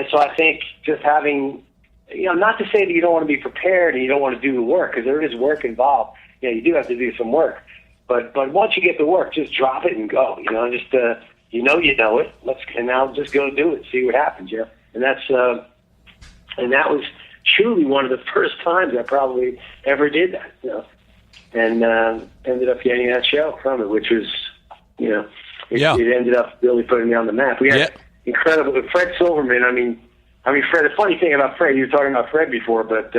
Speaker 3: so I think just having, not to say that you don't want to be prepared and you don't want to do the work, because there is work involved. You do have to do some work. But once you get the work, just drop it and go. Just you know it. And now just go do it, see what happens. And that's and that was truly one of the first times I probably ever did that. And ended up getting that show from it, which was, it ended up really putting me on the map. We had incredible Fred Silverman. I mean, Fred. The funny thing about Fred, you were talking about Fred before, but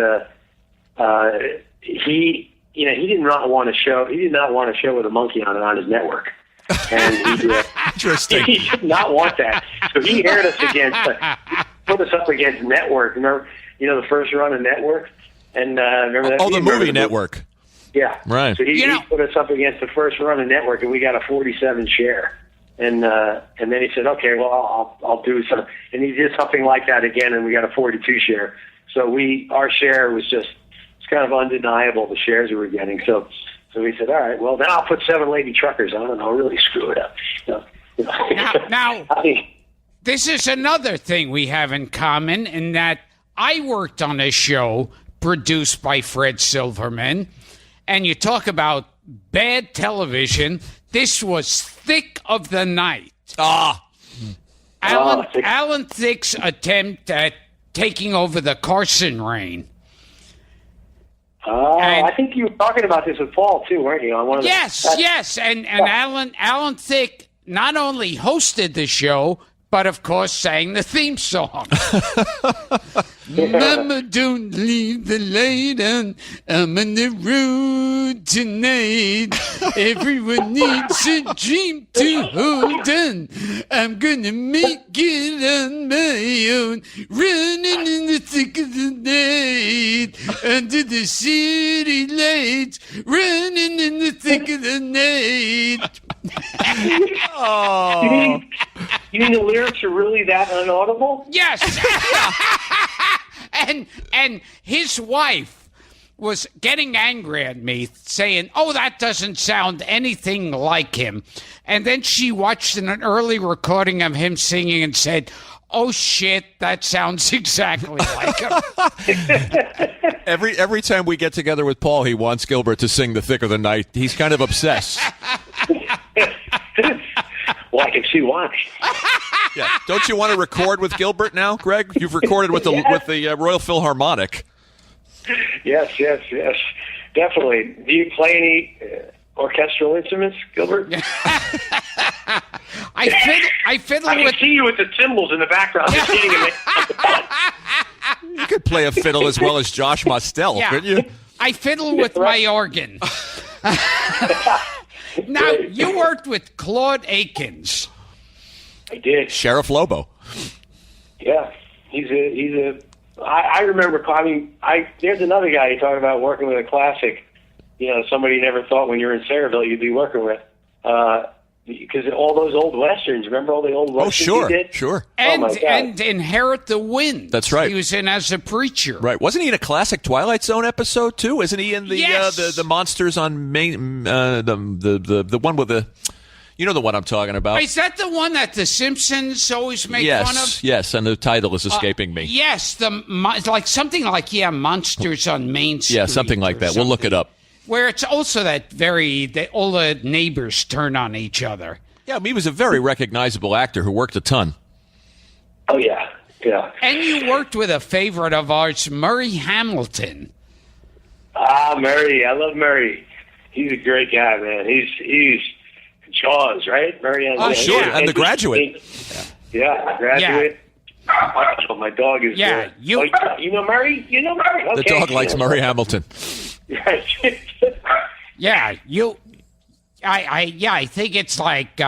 Speaker 3: he did not want a show. He did not want a show with a monkey on his network, and
Speaker 2: Interesting.
Speaker 3: He did not want that. So he aired us put us up against Network. Remember, the first run of Network, and remember that?
Speaker 2: Oh, the movie Network.
Speaker 3: Yeah,
Speaker 2: right.
Speaker 3: So he put us up against the first run of Network, and we got a 47 share. And then he said, okay, well, I'll do something. And he did something like that again, and we got a 42 share. So our share was it's kind of undeniable, the shares we were getting. So we said, all right, well, then I'll put 7 Lady Truckers on, and I'll really screw it up.
Speaker 1: Now, this is another thing we have in common, in that I worked on a show produced by Fred Silverman. And you talk about bad television. This was Thick of the Night. Alan Thicke's attempt at taking over the Carson reign.
Speaker 3: I think you were talking about this with Paul too, weren't you? On one of
Speaker 1: yes. And Alan Thicke not only hosted the show, but of course sang the theme song. Mama, don't leave the light on. I'm on the road tonight. Everyone needs a dream to hold on. I'm gonna make it on my own, running in the thick of the night, under the city lights, running in the thick of the night.
Speaker 2: Oh.
Speaker 3: You mean the lyrics are really that unaudible?
Speaker 1: Yes. And his wife was getting angry at me, saying, "Oh, that doesn't sound anything like him." And then she watched an early recording of him singing and said, "Oh shit, that sounds exactly like him."
Speaker 2: Every time we get together with Paul, he wants Gilbert to sing "The Thick of the Night." He's kind of obsessed.
Speaker 3: Well, I can see why.
Speaker 2: Yeah. Don't you want to record with Gilbert now, Greg? You've recorded with the Royal Philharmonic.
Speaker 3: Yes, definitely. Do you play any orchestral instruments, Gilbert?
Speaker 1: I fiddle
Speaker 3: I can
Speaker 1: with.
Speaker 3: see you with the cymbals in the background. Just hitting them at the butt.
Speaker 2: You could play a fiddle as well as Josh Mostel,
Speaker 1: Yeah.
Speaker 2: couldn't you?
Speaker 1: I fiddle with my organ. Now, you worked with Claude Akins.
Speaker 3: I did.
Speaker 2: Sheriff Lobo.
Speaker 3: Yeah, I remember. I mean, there's another guy you talk about working with a classic. You know, somebody you never thought when you were in Sayreville you'd be working with. Because all those old westerns. Remember all the old westerns
Speaker 2: sure,
Speaker 3: he did?
Speaker 2: sure.
Speaker 1: And Inherit the Wind.
Speaker 2: That's right.
Speaker 1: He was in as a preacher.
Speaker 2: Right. Wasn't he in a classic Twilight Zone episode too? Isn't he in the
Speaker 1: Yes.
Speaker 2: the monsters on Main the one with the, you know, the one I'm talking about?
Speaker 1: Is that the one that the Simpsons always make fun of?
Speaker 2: Yes, and the title is escaping me.
Speaker 1: Yes, like something like Monsters on Main Street.
Speaker 2: Yeah, something like
Speaker 1: or
Speaker 2: that. We'll look it up.
Speaker 1: Where it's also that all the neighbors turn on each other.
Speaker 2: Yeah, he was a very recognizable actor who worked a ton.
Speaker 3: Oh yeah.
Speaker 1: And you worked with a favorite of ours, Murray Hamilton.
Speaker 3: Murray. I love Murray. He's a great guy, man. He's Jaws, right? Murray.
Speaker 2: Oh, sure. And The Graduate.
Speaker 3: Yeah, The Graduate. Oh, my dog is.
Speaker 1: Yeah,
Speaker 3: you know Murray. You know Murray. Okay.
Speaker 2: The dog likes Murray Hamilton.
Speaker 1: Yeah, I think it's like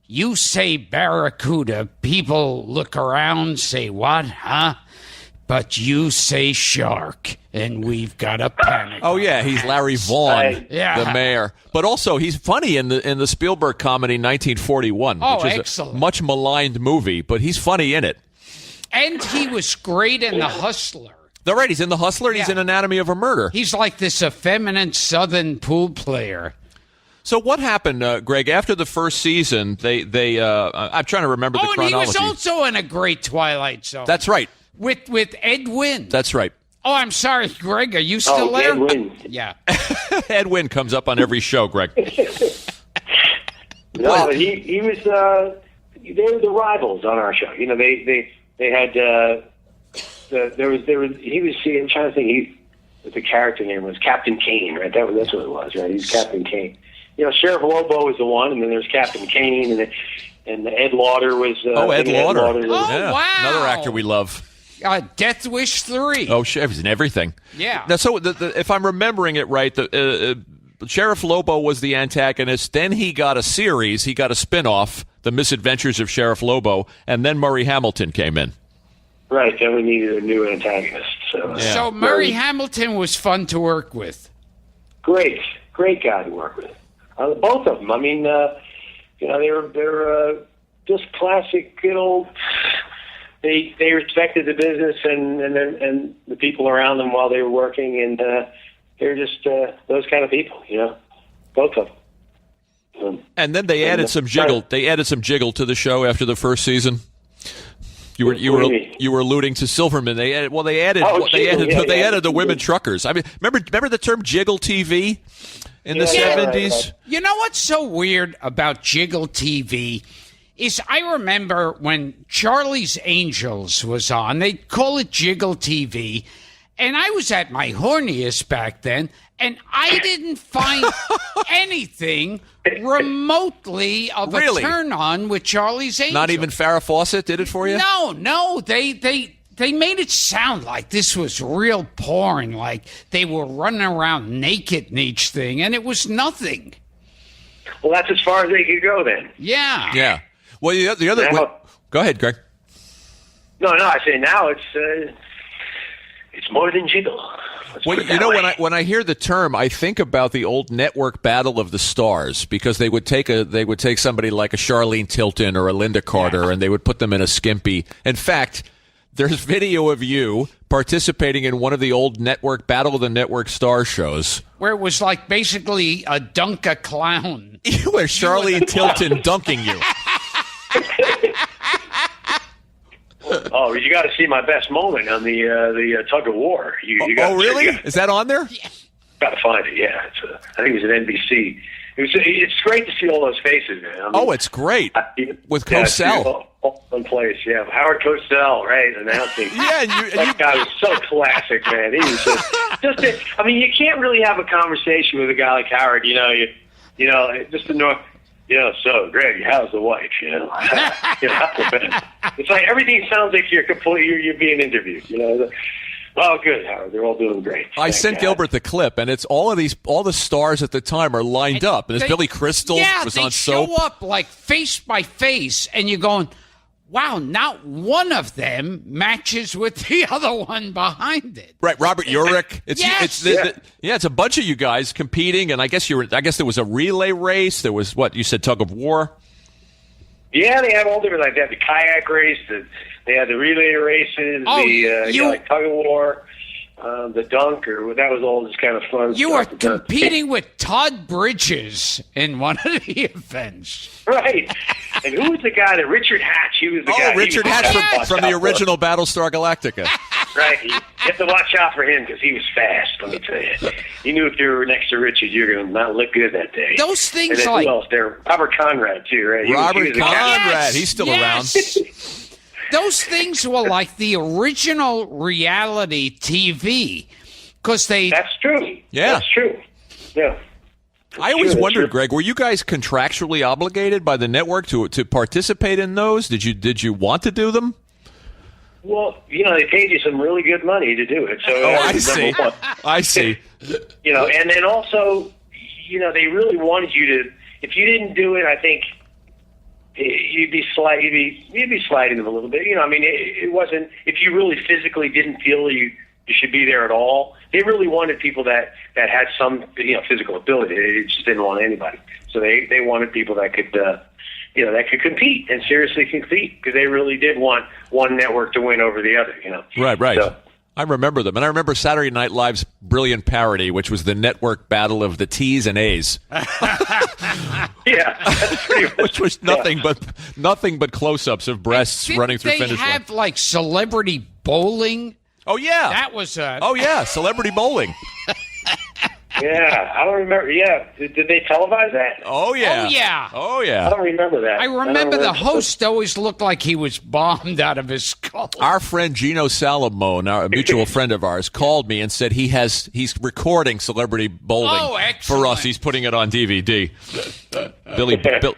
Speaker 1: you say barracuda, people look around, say what, huh? But you say shark, and we've got a panic.
Speaker 2: Oh yeah, he's Larry Vaughn,
Speaker 1: Yeah.
Speaker 2: the mayor. But also he's funny in the Spielberg comedy 1941,
Speaker 1: Oh,
Speaker 2: which is
Speaker 1: excellent.
Speaker 2: a much maligned movie, but he's funny in it.
Speaker 1: And he was great in The Hustler.
Speaker 2: All right, he's in The Hustler and he's
Speaker 1: Yeah.
Speaker 2: in Anatomy of a Murder.
Speaker 1: He's like this effeminate Southern pool player.
Speaker 2: So what happened, Greg? After the first season, they I'm trying to remember the
Speaker 1: And
Speaker 2: chronology.
Speaker 1: he was also in a great Twilight Zone.
Speaker 2: That's right.
Speaker 1: With Ed Wynn.
Speaker 2: That's right.
Speaker 1: Oh, I'm sorry, Greg. Are you still there?
Speaker 3: Ed Wynn.
Speaker 1: Yeah.
Speaker 2: Ed Wynn comes up on every show, Greg.
Speaker 3: No, but he was. They were the rivals on our show. You know, they had. There was. He was. I'm trying to think. The character name was Captain Kane, right? That's what it was, right? He's Captain Kane. You know, Sheriff Lobo was the one, and then there's Captain Kane, and Ed Lauder was.
Speaker 2: Ed Lauder.
Speaker 1: Oh,
Speaker 2: Yeah.
Speaker 1: wow.
Speaker 2: Another actor we love.
Speaker 1: Death Wish 3.
Speaker 2: Oh, he was in everything.
Speaker 1: Yeah.
Speaker 2: Now, so if I'm remembering it right, Sheriff Lobo was the antagonist. Then he got a series. He got a spin-off, The Misadventures of Sheriff Lobo, and then Murray Hamilton came in.
Speaker 3: Right. Then we needed a new antagonist. So,
Speaker 2: Yeah.
Speaker 1: So Murray Hamilton was fun to work with.
Speaker 3: great guy to work with. Both of them. I mean, you know, they're just classic, good old. They respected the business and the people around them while they were working, and they're just those kind of people, you know, both of them.
Speaker 2: And then they added some jiggle. They added some jiggle to the show after the first season. You were alluding to Silverman. They added the women truckers. I mean, remember the term jiggle TV in the 70s?
Speaker 3: Right.
Speaker 1: You know what's so weird about Jiggle TV is I remember when Charlie's Angels was on, they'd call it Jiggle TV, and I was at my horniest back then, and I didn't find anything remotely of a turn-on with Charlie's Angels.
Speaker 2: Not even Farrah Fawcett did it for you?
Speaker 1: No, they made it sound like this was real porn, like they were running around naked in each thing, and it was nothing.
Speaker 3: Well, that's as far as they could go then.
Speaker 1: Yeah.
Speaker 2: Yeah. Well, the other.
Speaker 3: Now-
Speaker 2: Go ahead, Greg.
Speaker 3: No, I say now it's more than jiggle.
Speaker 2: Well, you know, when I hear the term, I think about the old network battle of the stars, because they would take somebody like a Charlene Tilton or a Linda Carter, and they would put them in a skimpy. In fact, there's video of you participating in one of the old network battle of the network star shows,
Speaker 1: where it was like basically a dunk a clown.
Speaker 2: Where Charlene Tilton dunking you.
Speaker 3: Oh, you got to see my best moment on the tug of war. You got
Speaker 2: really? Is that on there?
Speaker 3: Yeah. Got to find it. Yeah, I think it was at NBC. It's great to see all those faces, man. I mean,
Speaker 2: it's great with Colossal.
Speaker 3: All in place, yeah. Howard Cosell, right, announcing.
Speaker 2: That
Speaker 3: guy was so classic, man. He was just I mean, you can't really have a conversation with a guy like Howard. Just the North. So Greg, how's the wife? It's like everything sounds like you're being interviewed. Oh, good, Howard. They're all doing great.
Speaker 2: I sent Gilbert the clip, and it's all the stars at the time are lined up. And there's Billy Crystal was on Soap.
Speaker 1: They show up like face by face, and you're going, wow, not one of them matches with the other one behind it.
Speaker 2: Right, Robert Urich. It's a bunch of you guys competing, and I guess there was a relay race. There was what you said, tug of war.
Speaker 3: Yeah, they had all different like that. The kayak race, they had the relay races, like tug of war, the dunk, or that was all just kind of fun.
Speaker 1: You were competing with Todd Bridges in one of the events,
Speaker 3: right? And who was the guy? Richard Hatch. He was the guy.
Speaker 2: Richard Hatch from the original Battlestar Galactica.
Speaker 3: Right. You have to watch out for him because he was fast. Let me tell you. You knew if you were next to Richard, you're going to not look good that day.
Speaker 1: Those things
Speaker 3: and
Speaker 1: like
Speaker 3: who else there? Robert Conrad too, right?
Speaker 2: Robert Conrad. He's still around.
Speaker 1: Those things were like the original reality TV because they.
Speaker 3: That's true.
Speaker 2: Yeah,
Speaker 3: that's true. Yeah.
Speaker 2: I always wondered, Greg, were you guys contractually obligated by the network to participate in those? Did you want to do them?
Speaker 3: Well, they paid you some really good money to do it. So
Speaker 2: I see. I see.
Speaker 3: And then also, they really wanted you to. If you didn't do it, I think you'd be sliding them a little bit. I mean, it wasn't. If you really physically didn't feel you should be there at all, they really wanted people that had some physical ability. They just didn't want anybody. So they wanted people that could that could compete and seriously compete, because they really did want one network to win over the other.
Speaker 2: Right.
Speaker 3: So,
Speaker 2: I remember them, and I remember Saturday Night Live's brilliant parody, which was the network battle of the T's and A's.
Speaker 3: Yeah, that's pretty much,
Speaker 2: which was nothing but close-ups of breasts running through finish line.
Speaker 1: They have like celebrity bowling.
Speaker 2: Oh yeah,
Speaker 1: that was.
Speaker 2: Celebrity bowling.
Speaker 3: Yeah, I don't remember. Yeah, did they televise that?
Speaker 2: Oh yeah.
Speaker 3: I don't remember that.
Speaker 1: I remember the host always looked like he was bombed out of his skull.
Speaker 2: Our friend Gino Salamone, a mutual friend of ours, called me and said he's recording Celebrity Bowling for us. He's putting it on DVD.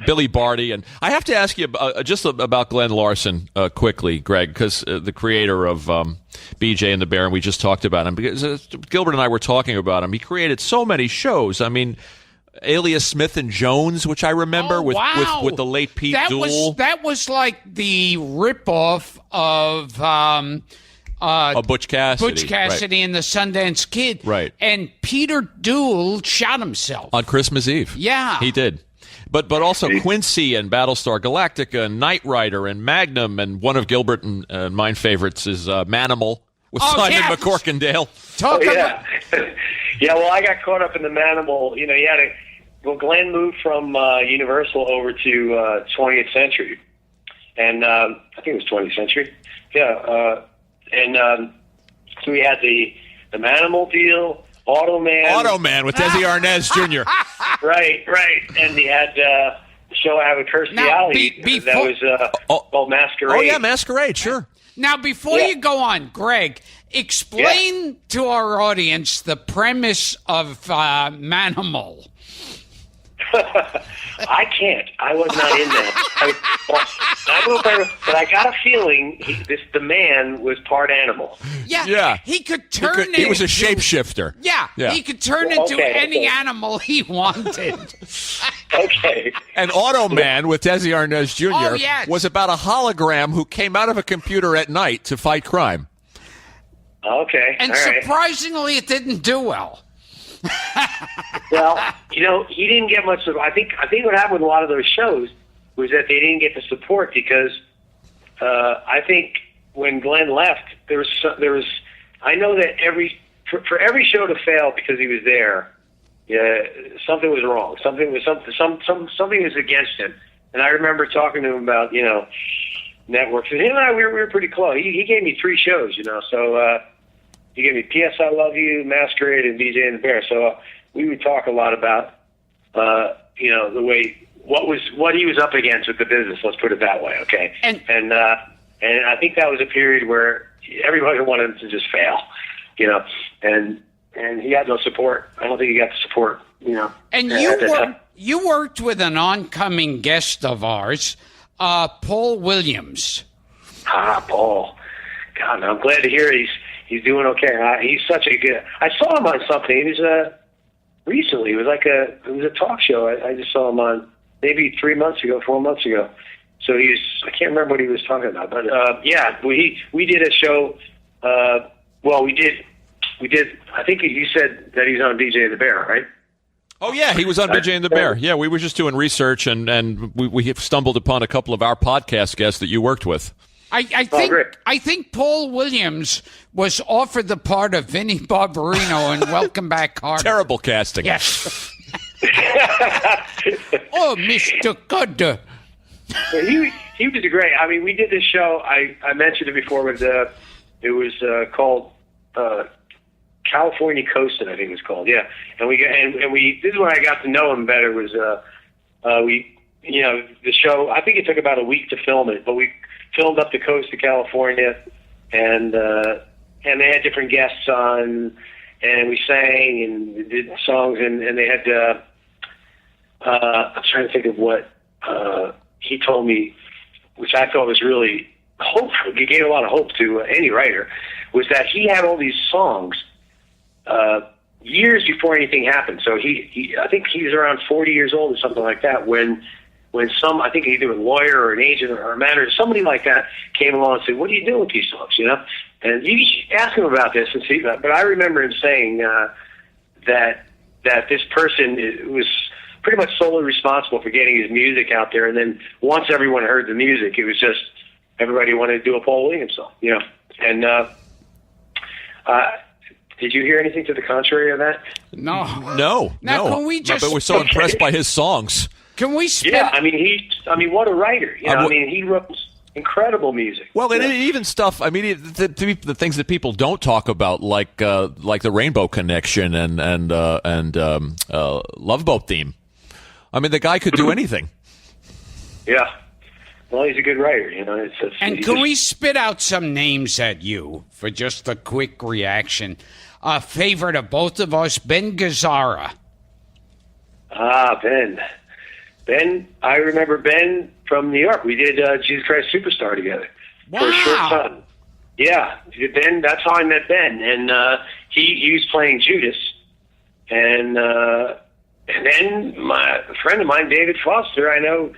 Speaker 2: Billy Barty, and I have to ask you just about Glenn Larson quickly, Greg, because the creator of BJ and the Bear, and we just talked about him because Gilbert and I were talking about him. He created so many shows. I mean, Alias Smith and Jones, which I remember with the late Pete Duell.
Speaker 1: That was like the ripoff of
Speaker 2: Butch Cassidy.
Speaker 1: Butch Cassidy and the Sundance Kid.
Speaker 2: Right.
Speaker 1: And Peter Duell shot himself
Speaker 2: on Christmas Eve.
Speaker 1: Yeah,
Speaker 2: he did. But also Quincy and Battlestar Galactica and Knight Rider and Magnum, and one of Gilbert and mine favorites is Manimal with Simon McCorkindale.
Speaker 3: Yeah, well, I got caught up in the Manimal. Glenn moved from Universal over to 20th Century, and I think it was 20th Century. Yeah, so we had the Manimal deal, Automan with
Speaker 2: Desi Arnaz Jr.
Speaker 3: Right, and he had the show I have with Kirstie Alley that was called Masquerade.
Speaker 2: Oh yeah, Masquerade, sure.
Speaker 1: Now, before you go on, Greg, explain to our audience the premise of Manimal.
Speaker 3: I can't. I was not in that. I don't remember, but I got a feeling the man was part animal.
Speaker 1: Yeah. He could turn
Speaker 2: He was a shapeshifter.
Speaker 1: Yeah. He could turn into any animal he wanted.
Speaker 3: Okay.
Speaker 2: And Automan with Desi Arnaz Jr. was about a hologram who came out of a computer at night to fight crime.
Speaker 3: Okay.
Speaker 1: And
Speaker 3: all right.
Speaker 1: surprisingly, it didn't do well.
Speaker 3: Well, he didn't get much. I think what happened with a lot of those shows was that they didn't get the support because I think when Glenn left, there was. I know that for every show to fail because he was there, something was wrong. Something was against him. And I remember talking to him about networks. And him and I, we were pretty close. He gave me 3 shows, so. He gave me P.S. I Love You, Masquerade, and DJ and the Bear. So we would talk a lot about, the way what he was up against with the business. Let's put it that way, okay? And I think that was a period where everybody wanted him to just fail, and he had no support. I don't think he got the support,
Speaker 1: And you worked with an oncoming guest of ours, Paul Williams.
Speaker 3: Paul. God, I'm glad to hear he's doing okay. He's such a good. I saw him on something. It was recently. It was a talk show. I just saw him on maybe 4 months ago. So I can't remember what he was talking about, but we did a show. We did. I think you said that he's on DJ and the Bear, right?
Speaker 2: Oh yeah, he was on DJ and the Bear. Yeah, we were just doing research and we stumbled upon a couple of our podcast guests that you worked with.
Speaker 1: I think Paul Williams was offered the part of Vinnie Barbarino in Welcome Back, Carter.
Speaker 2: Terrible casting.
Speaker 1: Yes. Oh, Mr. Carter.
Speaker 3: He was great. I mean, we did this show. I mentioned it before. It was called California Coastin', I think it was called. Yeah, and we. This is when I got to know him better. Was the show. I think it took about a week to film it, but we filmed up the coast of California, and they had different guests on, and we sang and did songs, and they had. I'm trying to think of what he told me, which I thought was really hopeful. He gave a lot of hope to any writer. Was that he had all these songs years before anything happened. So I think he was around 40 years old or something like that when I think either a lawyer or an agent or a manager, somebody like that came along and said, "What are you doing with these songs?" And you should ask him about this and see that. But I remember him saying that this person was pretty much solely responsible for getting his music out there. And then once everyone heard the music, it was just everybody wanted to do a Paul Williams song, And did you hear anything to the contrary of that?
Speaker 1: No.
Speaker 2: No.
Speaker 1: Can we just?
Speaker 2: But we're so impressed by his songs.
Speaker 1: Can we spend?
Speaker 3: Yeah, I mean, what a writer! He wrote incredible music.
Speaker 2: Well, and even stuff. I mean, the things that people don't talk about, like the Rainbow Connection and Love Boat theme. I mean, the guy could do anything.
Speaker 3: Yeah. Well, he's a good writer,
Speaker 1: Can we spit out some names at you for just a quick reaction? A favorite of both of us, Ben Gazzara.
Speaker 3: Ben, I remember Ben from New York. We did Jesus Christ Superstar together for a short time. Yeah, Ben. That's how I met Ben, and he was playing Judas, and then a friend of mine, David Foster, I know,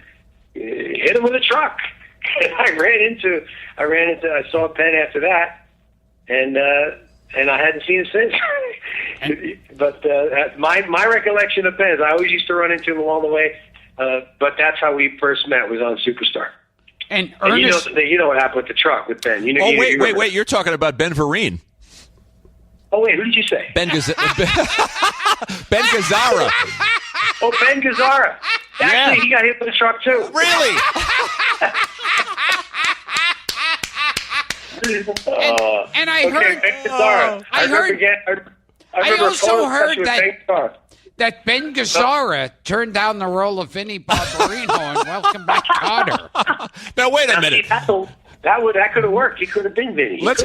Speaker 3: hit him with a truck, and I saw Ben after that, and I hadn't seen him since. But my recollection of Ben is I always used to run into him along the way. But that's how we first met, was on Superstar.
Speaker 1: And
Speaker 3: Ernest, you know what happened with the truck with Ben.
Speaker 2: Wait! You're talking about Ben Vereen.
Speaker 3: Oh wait, who did you say?
Speaker 2: Ben Gazzara.
Speaker 3: Oh, Ben Gazzara. Actually, he got hit with a truck too.
Speaker 2: Really?
Speaker 1: And I heard.
Speaker 3: Ben Gazzara.
Speaker 1: I also heard that Ben Gazzara turned down the role of Vinnie Barbarino in Welcome Back, Carter.
Speaker 2: Now wait a minute.
Speaker 3: That could have worked. He could have been Vinny.
Speaker 2: Let's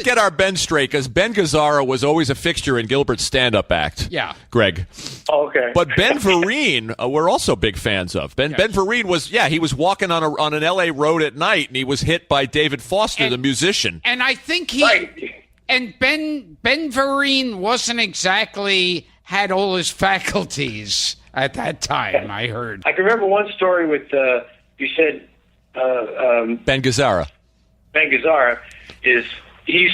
Speaker 2: get our Ben straight, because Ben Gazzara was always a fixture in Gilbert's stand-up act.
Speaker 1: Yeah,
Speaker 2: Greg.
Speaker 3: Oh, okay.
Speaker 2: But Ben Vereen, we're also big fans of. Ben Vereen he was walking on an L.A. road at night, and he was hit by David Foster, the musician.
Speaker 1: And I think
Speaker 3: Right.
Speaker 1: And Ben Vereen wasn't exactly had all his faculties at that time. I heard.
Speaker 3: I can remember one story with you said.
Speaker 2: Ben Gazzara.
Speaker 3: Ben Gazzara he's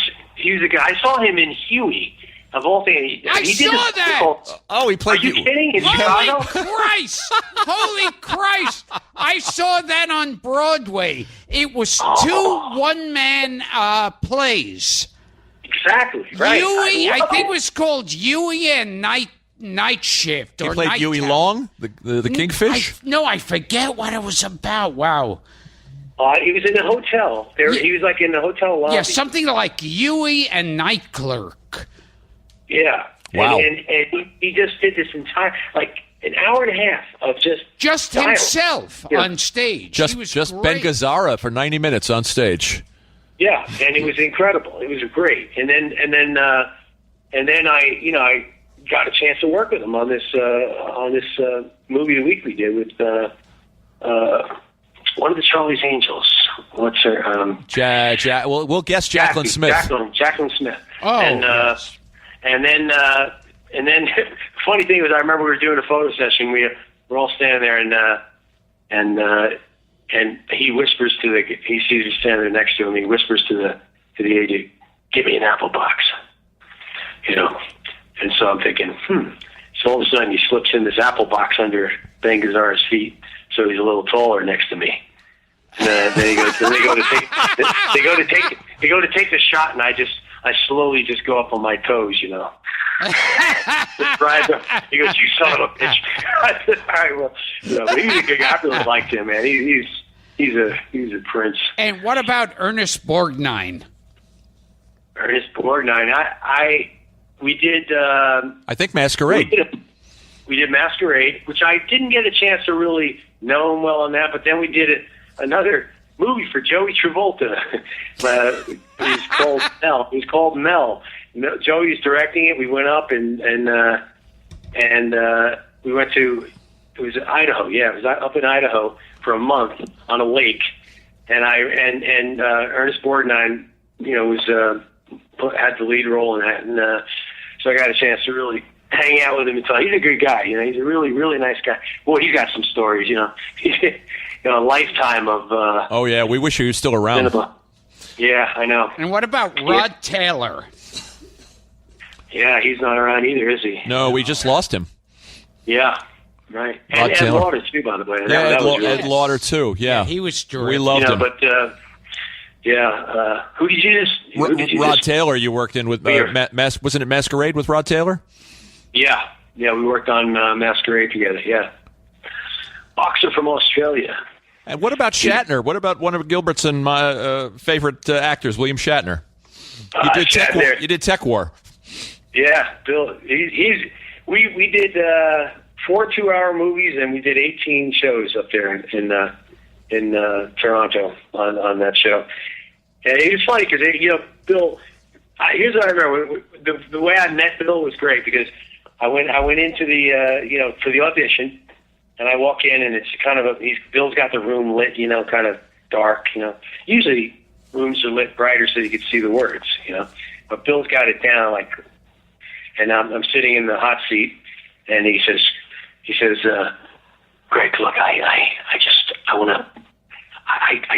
Speaker 3: a guy. I saw him in Huey of all things.
Speaker 1: I saw that.
Speaker 2: Oh, he played.
Speaker 3: Are you kidding? In Chicago?
Speaker 1: Holy Christ! I saw that on Broadway. It was two one-man plays.
Speaker 3: Exactly. Right.
Speaker 1: Huey, I think it was called Huey and Night Shift.
Speaker 2: He
Speaker 1: or
Speaker 2: played
Speaker 1: Night
Speaker 2: Huey
Speaker 1: Town.
Speaker 2: Long, the kingfish.
Speaker 1: I forget what it was about. Wow.
Speaker 3: He was in a hotel. He was like in the hotel lobby.
Speaker 1: Yeah, something like Huey and Night Clerk.
Speaker 3: Yeah.
Speaker 2: Wow.
Speaker 3: And he just did this entire, like, an hour and a half of just dialogue.
Speaker 1: Himself on stage.
Speaker 2: Just
Speaker 1: He was
Speaker 2: Ben
Speaker 1: great.
Speaker 2: Gazzara for 90 minutes on stage.
Speaker 3: Yeah, and it was incredible. It was great. And then I got a chance to work with him on this movie the week we did with one of the Charlie's Angels. What's her?
Speaker 2: We'll guess Jacqueline Smith.
Speaker 3: Jacqueline Smith.
Speaker 1: Oh,
Speaker 3: yes. And then funny thing was, I remember we were doing a photo session. We're all standing there, and he whispers he sees me standing there next to him. He whispers to the agent, "Give me an apple box," And so I'm thinking, So all of a sudden he slips in this apple box under Ben Gazzara's feet, so he's a little taller next to me. And then they go to take the shot, and I slowly just go up on my toes, He goes, "You son of a bitch." I said, "All right, well, but he's a good guy. I really liked him, man. He's a prince."
Speaker 1: And what about Ernest Borgnine?
Speaker 3: Ernest Borgnine, we did.
Speaker 2: I think Masquerade.
Speaker 3: We did Masquerade, which I didn't get a chance to really know him well on that. But then we did another movie for Joey Travolta. It was called Mel. It was called Mel. Joey was directing it. We went up and we went to. It was Idaho. Yeah, it was up in Idaho for a month on a lake, and Ernest Borgnine, had the lead role in that, and so I got a chance to really hang out with him and tell. He's a good guy, He's a really, really nice guy. Boy, he's got some stories, He's a lifetime of.
Speaker 2: Oh yeah, we wish he was still around.
Speaker 3: Cinema. Yeah, I know.
Speaker 1: And what about Rod Taylor?
Speaker 3: Yeah, he's not around either, is he?
Speaker 2: No, we just lost him.
Speaker 3: Yeah, right.
Speaker 2: Rod
Speaker 3: And
Speaker 2: Taylor.
Speaker 3: Lauder too, by the way.
Speaker 2: Yeah,
Speaker 3: That
Speaker 2: Ed Lauder too. Yeah,
Speaker 1: he was terrific.
Speaker 2: We loved him.
Speaker 3: But who did you just?
Speaker 2: Rod Taylor, you worked in with wasn't it Masquerade with Rod Taylor?
Speaker 3: Yeah, we worked on Masquerade together. Yeah, boxer from Australia.
Speaker 2: And what about Shatner? What about one of Gilbert's and my favorite actors, William Shatner? You did Tech War. You did Tech War.
Speaker 3: Yeah, Bill. We did 4 2-hour movies, and we did 18 shows up there in Toronto on that show. And it was funny because Bill. Here's what I remember: the way I met Bill was great because I went into the for the audition, and I walk in, and it's kind of Bill's got the room lit, kind of dark, Usually rooms are lit brighter so you can see the words, But Bill's got it down and I'm sitting in the hot seat, and he says, "Greg, look, I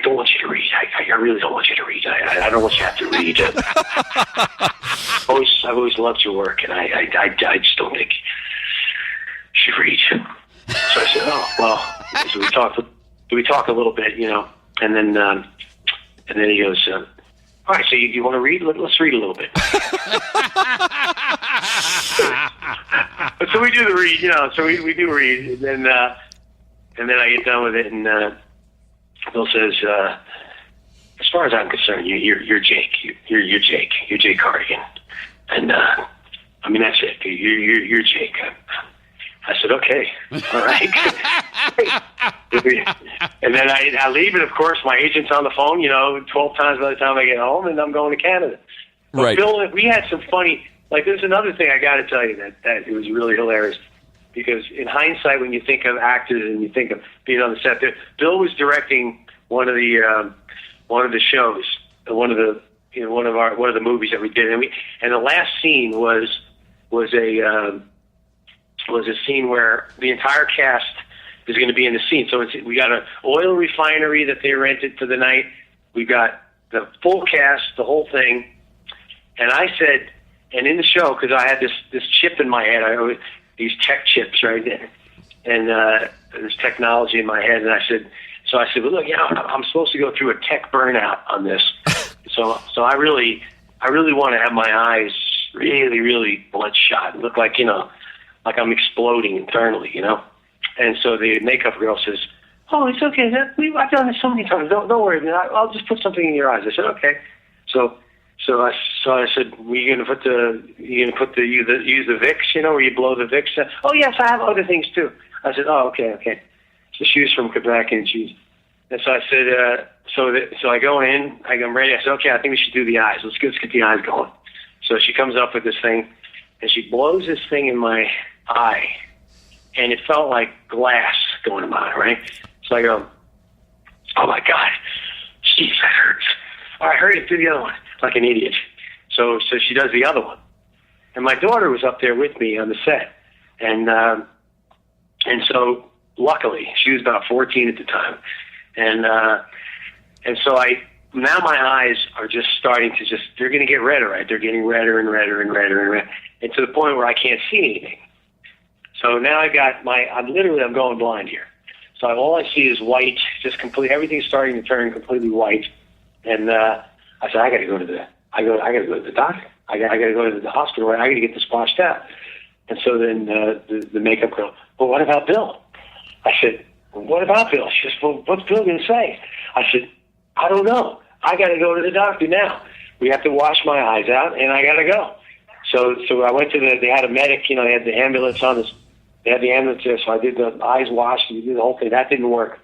Speaker 3: don't want you to read. I really don't want you to read. I don't want you to have to read. I've always loved your work, and I just don't think you should read." So I said, "Oh, well." So we talked a little bit, and then he goes, "All right, so you want to read? Let's read a little bit." So we do the read, So we do read, and then I get done with it, and Bill says, "As far as I'm concerned, you're Jake. You're Jake. You're Jake Cardigan, and that's it. You're Jake." I said, "Okay, all right." And then I leave, and of course my agent's on the phone, 12 times by the time I get home, and I'm going to Canada. But
Speaker 2: Right.
Speaker 3: Bill, we had some funny, there's another thing I got to tell you that it was really hilarious. Because in hindsight, when you think of actors and you think of being on the set, Bill was directing one of the shows, one of the movies that we did, and the last scene was a scene where the entire cast is going to be in the scene. So we got an oil refinery that they rented for the night. We got the full cast, the whole thing, and I said, and in the show, because I had this chip in my head, these tech chips, right? And there's technology in my head, and I said, well, look, I'm supposed to go through a tech burnout on this. So I really want to have my eyes really, really bloodshot, look like like I'm exploding internally, And so the makeup girl says, "Oh, it's okay. I've done this so many times. Don't worry, man. I'll just put something in your eyes." I said, "Okay." So I said, "You gonna use the Vicks, where you blow the Vicks?" "Oh yes, I have other things too." I said, "Oh, okay." So she was from Quebec, and so I said, so I go in, I'm ready. I said, "Okay, I think we should do the eyes. Let's get the eyes going." So she comes up with this thing, and she blows this thing in my eye, and it felt like glass going in my eye, right? So I go, "Oh my God, jeez, that hurts." "All right, hurry, do the other one," like an idiot. So she does the other one, and my daughter was up there with me on the set, and so luckily she was about 14 at the time, and so now my eyes are just starting to they're going to get redder, right? They're getting redder and redder and redder and redder, and to the point where I can't see anything. So now I'm going blind here. So all I see is white, just completely, everything's starting to turn completely white. And I said, I got to go to the doctor. I got to go to the hospital. I got to get this washed out. And so then the makeup girl, "Well, what about Bill?" I said, "Well, what about Bill?" She says, "Well, what's Bill going to say?" I said, "I don't know. I got to go to the doctor now. We have to wash my eyes out, and I got to go." So I went to they had a medic, they had the ambulance on this. They had the ambulance there, so I did the eyes washed, and we did the whole thing. That didn't work.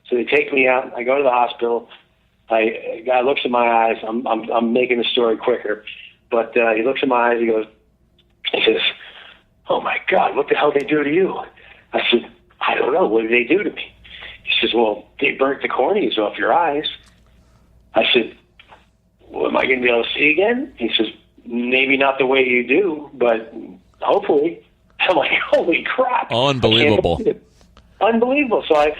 Speaker 3: So they take me out. I go to the hospital. A guy looks at my eyes. I'm making the story quicker, but he looks at my eyes. He says, "Oh my God, what the hell did they do to you?" I said, "I don't know. What did they do to me?" He says, "Well, they burnt the corneas off your eyes." I said, "Well, am I going to be able to see again?" He says, "Maybe not the way you do, but hopefully." I'm like, holy crap.
Speaker 2: Unbelievable.
Speaker 3: Unbelievable. So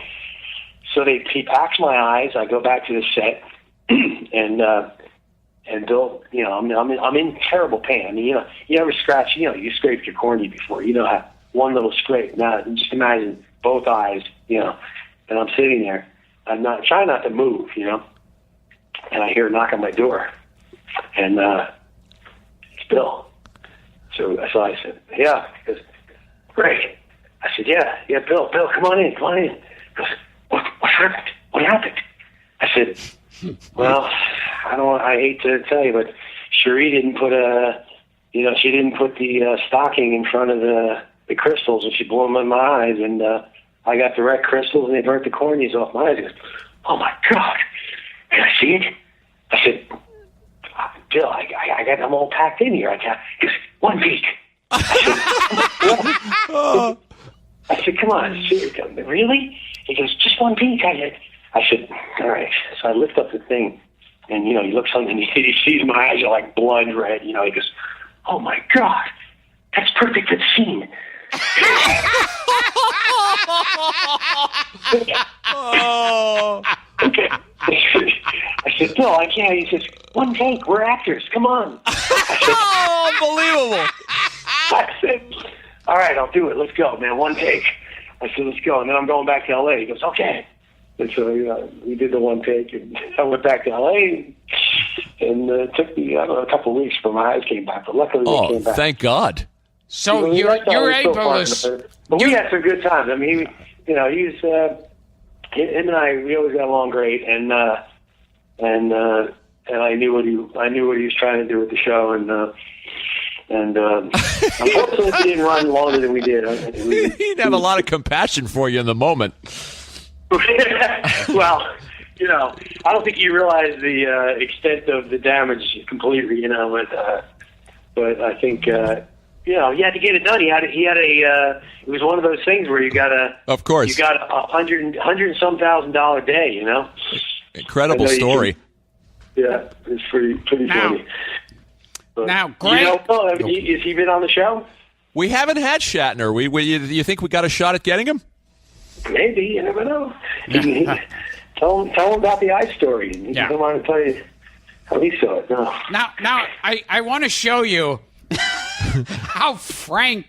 Speaker 3: he packs my eyes. I go back to the set, and Bill, I'm in terrible pain. I mean, you ever scratch, you scraped your cornea before. How one little scrape. Now, just imagine both eyes, and I'm sitting there. I'm trying not to move, and I hear a knock on my door, and it's Bill. So I said, "Yeah." He goes, "Great." I said, Yeah, Bill, come on in. He goes, What happened? What happened? I said, "Well, I hate to tell you, but Cherie didn't put she didn't put the stocking in front of the crystals, and she blew them in my eyes, and I got the red crystals, and they burnt the corneas off my eyes." He goes, "Oh my God, can I see it?" I said, "Bill, I got them all packed in here." He goes, "One peek." I said, "Come on, really?" He goes, "Just one peek." I said, "All right." So I lift up the thing, and he looks underneath. He sees my eyes are like blood red. He goes, "Oh my God, that's perfect for the scene." Okay. I said, "Bill, I can't." He says, "One take. We're actors. Come on."
Speaker 2: Unbelievable.
Speaker 3: I said, "All right, I'll do it. Let's go, man. One take." I said, "Let's go." And then I'm going back to L.A. He goes, "Okay." And so we did the one take, and I went back to L.A. And it took me, a couple of weeks before my eyes came back. But luckily they came back.
Speaker 2: Thank God.
Speaker 1: So you're able to...
Speaker 3: But we had some good times. I mean, he was... him and we always got along great, and I knew what he was trying to do with the show, and And unfortunately, we didn't run longer than we did.
Speaker 2: He didn't have a lot of compassion for you in the moment.
Speaker 3: Well, I don't think he realized the extent of the damage completely, but I think, he had to get it done. He had it was one of those things where you got
Speaker 2: of course,
Speaker 3: you got $100 and some $1,000 day,
Speaker 2: Incredible story.
Speaker 3: Yeah, it's pretty funny. But,
Speaker 1: now, Greg,
Speaker 3: has he been on the show?
Speaker 2: We haven't had Shatner. You think we got a shot at getting him?
Speaker 3: Maybe, you never know. Tell him about the eye story. He doesn't want to tell you how he saw it. No.
Speaker 1: Now, I want to show you how Frank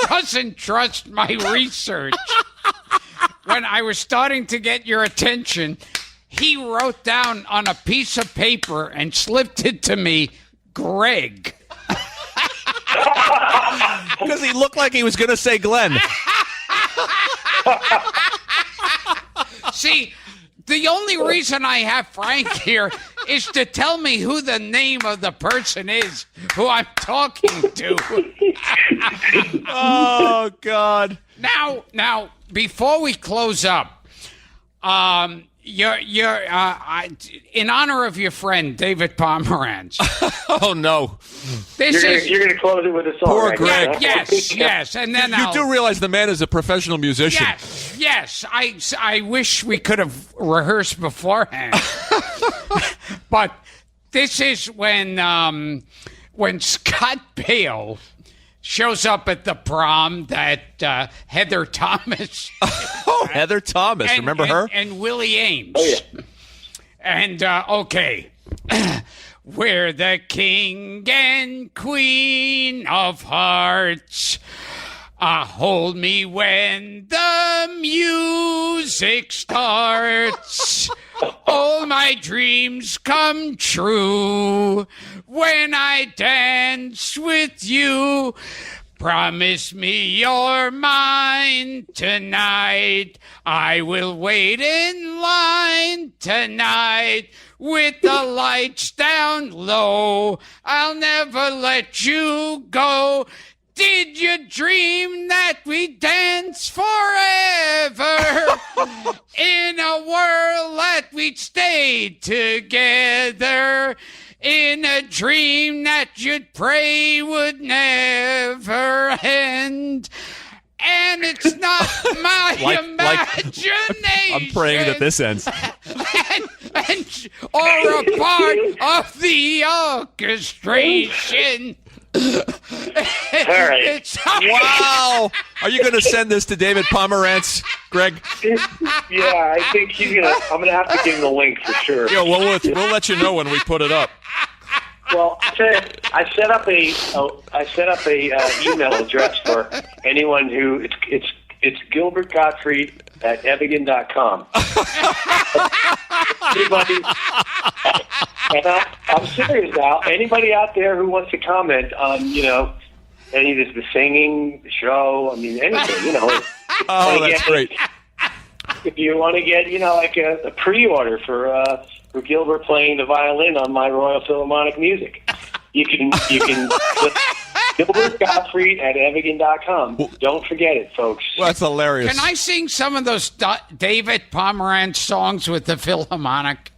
Speaker 1: doesn't trust my research. When I was starting to get your attention, he wrote down on a piece of paper and slipped it to me, Greg.
Speaker 2: Because he looked like he was going to say Glenn.
Speaker 1: See, the only reason I have Frank here is to tell me who the name of the person is who I'm talking to.
Speaker 2: Oh, God.
Speaker 1: Now, before we close up, you're in honor of your friend David Pomerantz.
Speaker 2: Oh no!
Speaker 3: You're going to close it with a song.
Speaker 2: Poor
Speaker 3: right
Speaker 2: Greg.
Speaker 3: now.
Speaker 1: Yes, and then
Speaker 2: you do realize the man is a professional musician.
Speaker 1: Yes. I wish we could have rehearsed beforehand. But this is when Scott Bale shows up at the prom that Heather Thomas.
Speaker 2: Oh, Heather Thomas. Remember her?
Speaker 1: And Willie Ames.
Speaker 3: Oh, yeah.
Speaker 1: And, okay. We're the king and queen of hearts. Hold me when the music starts. All my dreams come true when I dance with you. Promise me you're mine tonight. I will wait in line tonight with the lights down low. I'll never let you go. Did you dream that we dance forever in a world that we'd stay together? In a dream that you'd pray would never end. And it's not my imagination.
Speaker 2: I'm praying that this ends.
Speaker 1: or a part of the orchestration.
Speaker 3: All right.
Speaker 2: Wow. Are you going to send this to David Pomerantz, Greg?
Speaker 3: Yeah, I think I'm gonna have to give him the link for sure.
Speaker 2: Yeah, we'll let you know when we put it up.
Speaker 3: Well, I set up a email address for anyone who it's Gilbert Gottfried at Evigan.com. Anybody, and I'm serious now. Anybody out there who wants to comment on any of the singing, the show, I mean anything,
Speaker 2: Oh, that's great.
Speaker 3: If you want to get like a pre-order for Gilbert playing the violin on my Royal Philharmonic music, you can Gilbert Gottfried at Evigan.com. Don't forget it, folks.
Speaker 2: Well, that's hilarious.
Speaker 1: Can I sing some of those David Pomerantz songs with the Philharmonic?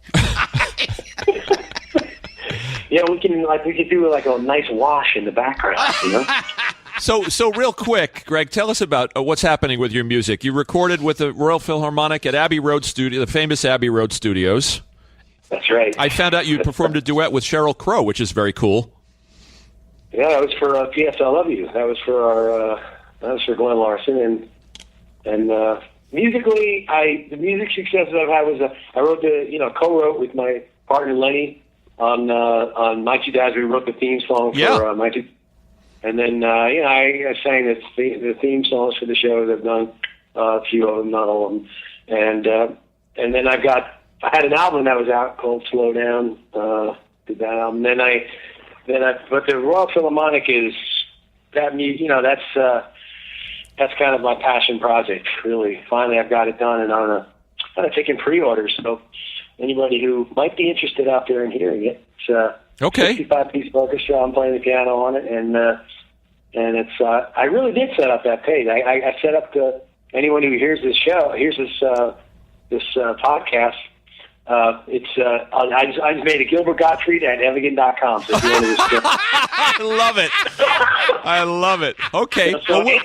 Speaker 3: Yeah, we can do like a nice wash in the background,
Speaker 2: So real quick, Greg, tell us about what's happening with your music. You recorded with the Royal Philharmonic at Abbey Road Studio, the famous Abbey Road Studios.
Speaker 3: That's right.
Speaker 2: I found out you performed a duet with Sheryl Crow, which is very cool.
Speaker 3: Yeah, that was for P.S. I Love You. That was for Glenn Larson, and musically, the music successes I've had was I wrote co-wrote with my partner Lenny on My Two Dads. We wrote the theme song for My Two. And then, I sang the theme songs for the shows. I've done a few of them, not all of them. And then I had an album that was out called Slow Down. Did that album. But the Royal Philharmonic is that that's kind of my passion project. Really, finally I've got it done, and I'm kind of taking pre-orders. So, anybody who might be interested out there in hearing it. It's
Speaker 2: Okay.
Speaker 3: 65-piece orchestra. I'm playing the piano on it, and it's. I really did set up that page. I set up anyone who hears this podcast. I just made it Gilbert Gottfried at Evigan.com. So if you want to just,
Speaker 2: I love it. I love it. Okay.
Speaker 3: so
Speaker 2: Well,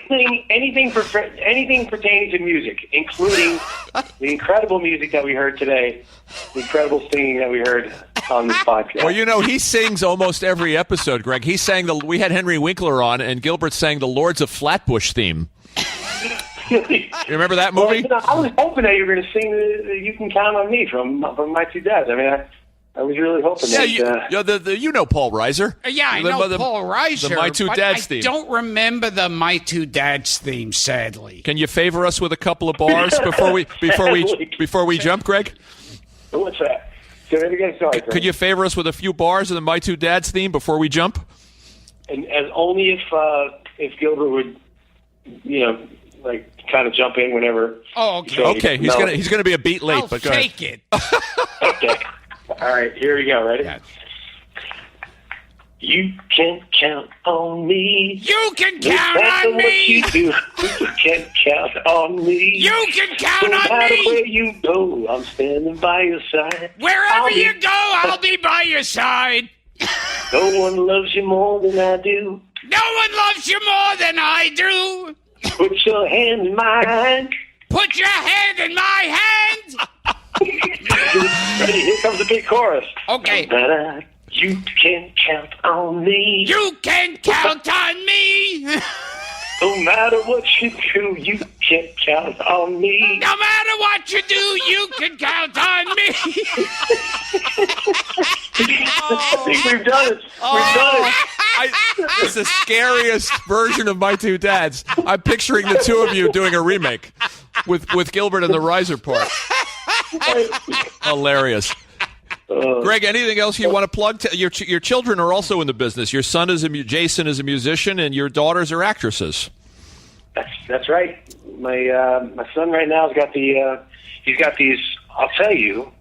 Speaker 3: anything pertaining to music, including the incredible music that we heard today, the incredible singing that we heard on this podcast.
Speaker 2: well, he sings almost every episode, Greg. He sang we had Henry Winkler on, and Gilbert sang the Lords of Flatbush theme. You remember that movie?
Speaker 3: Well, I was hoping that you were going to sing "You Can Count on Me" from My Two Dads. I mean, I was really hoping that.
Speaker 2: Yeah, Paul Reiser.
Speaker 1: Yeah, I know Paul Reiser.
Speaker 2: The My Two Dads theme.
Speaker 1: I don't remember the My Two Dads theme, sadly.
Speaker 2: Can you favor us with a couple of bars before we jump, Greg?
Speaker 3: What's that? Say that again. Sorry.
Speaker 2: Could you favor us with a few bars of the My Two Dads theme before we jump?
Speaker 3: And only if Gilbert would, kind of jump in whenever.
Speaker 1: Oh, okay.
Speaker 2: Okay, he's gonna be a beat late, but go ahead.
Speaker 1: Fake it.
Speaker 3: Okay. All right, here we go. Ready?
Speaker 1: Yeah.
Speaker 3: You can count on me.
Speaker 1: You can
Speaker 3: No
Speaker 1: count
Speaker 3: matter
Speaker 1: on
Speaker 3: what
Speaker 1: me.
Speaker 3: you do, you can count on me.
Speaker 1: You can count
Speaker 3: no
Speaker 1: on
Speaker 3: matter
Speaker 1: me.
Speaker 3: where you go, I'm standing by your side.
Speaker 1: Wherever you go, I'll be by your side.
Speaker 3: No one loves you more than I do.
Speaker 1: No one loves you more than I do.
Speaker 3: Put your hand in mine.
Speaker 1: Put your hand in my hand.
Speaker 3: Ready? Here comes the big chorus.
Speaker 1: Okay.
Speaker 3: You can count on me.
Speaker 1: You can count on me.
Speaker 3: No matter what you do, you can count on me.
Speaker 1: No matter what you do, you can count on me.
Speaker 3: I think we've done it. We've done it.
Speaker 2: It's the scariest version of My Two Dads. I'm picturing the two of you doing a remake with Gilbert and the Reiser part. Hilarious. Greg, anything else you want to plug? Your children are also in the business. Your son Jason is a musician, and your daughters are actresses.
Speaker 3: That's right. My son right now has got he's got these. I'll tell you,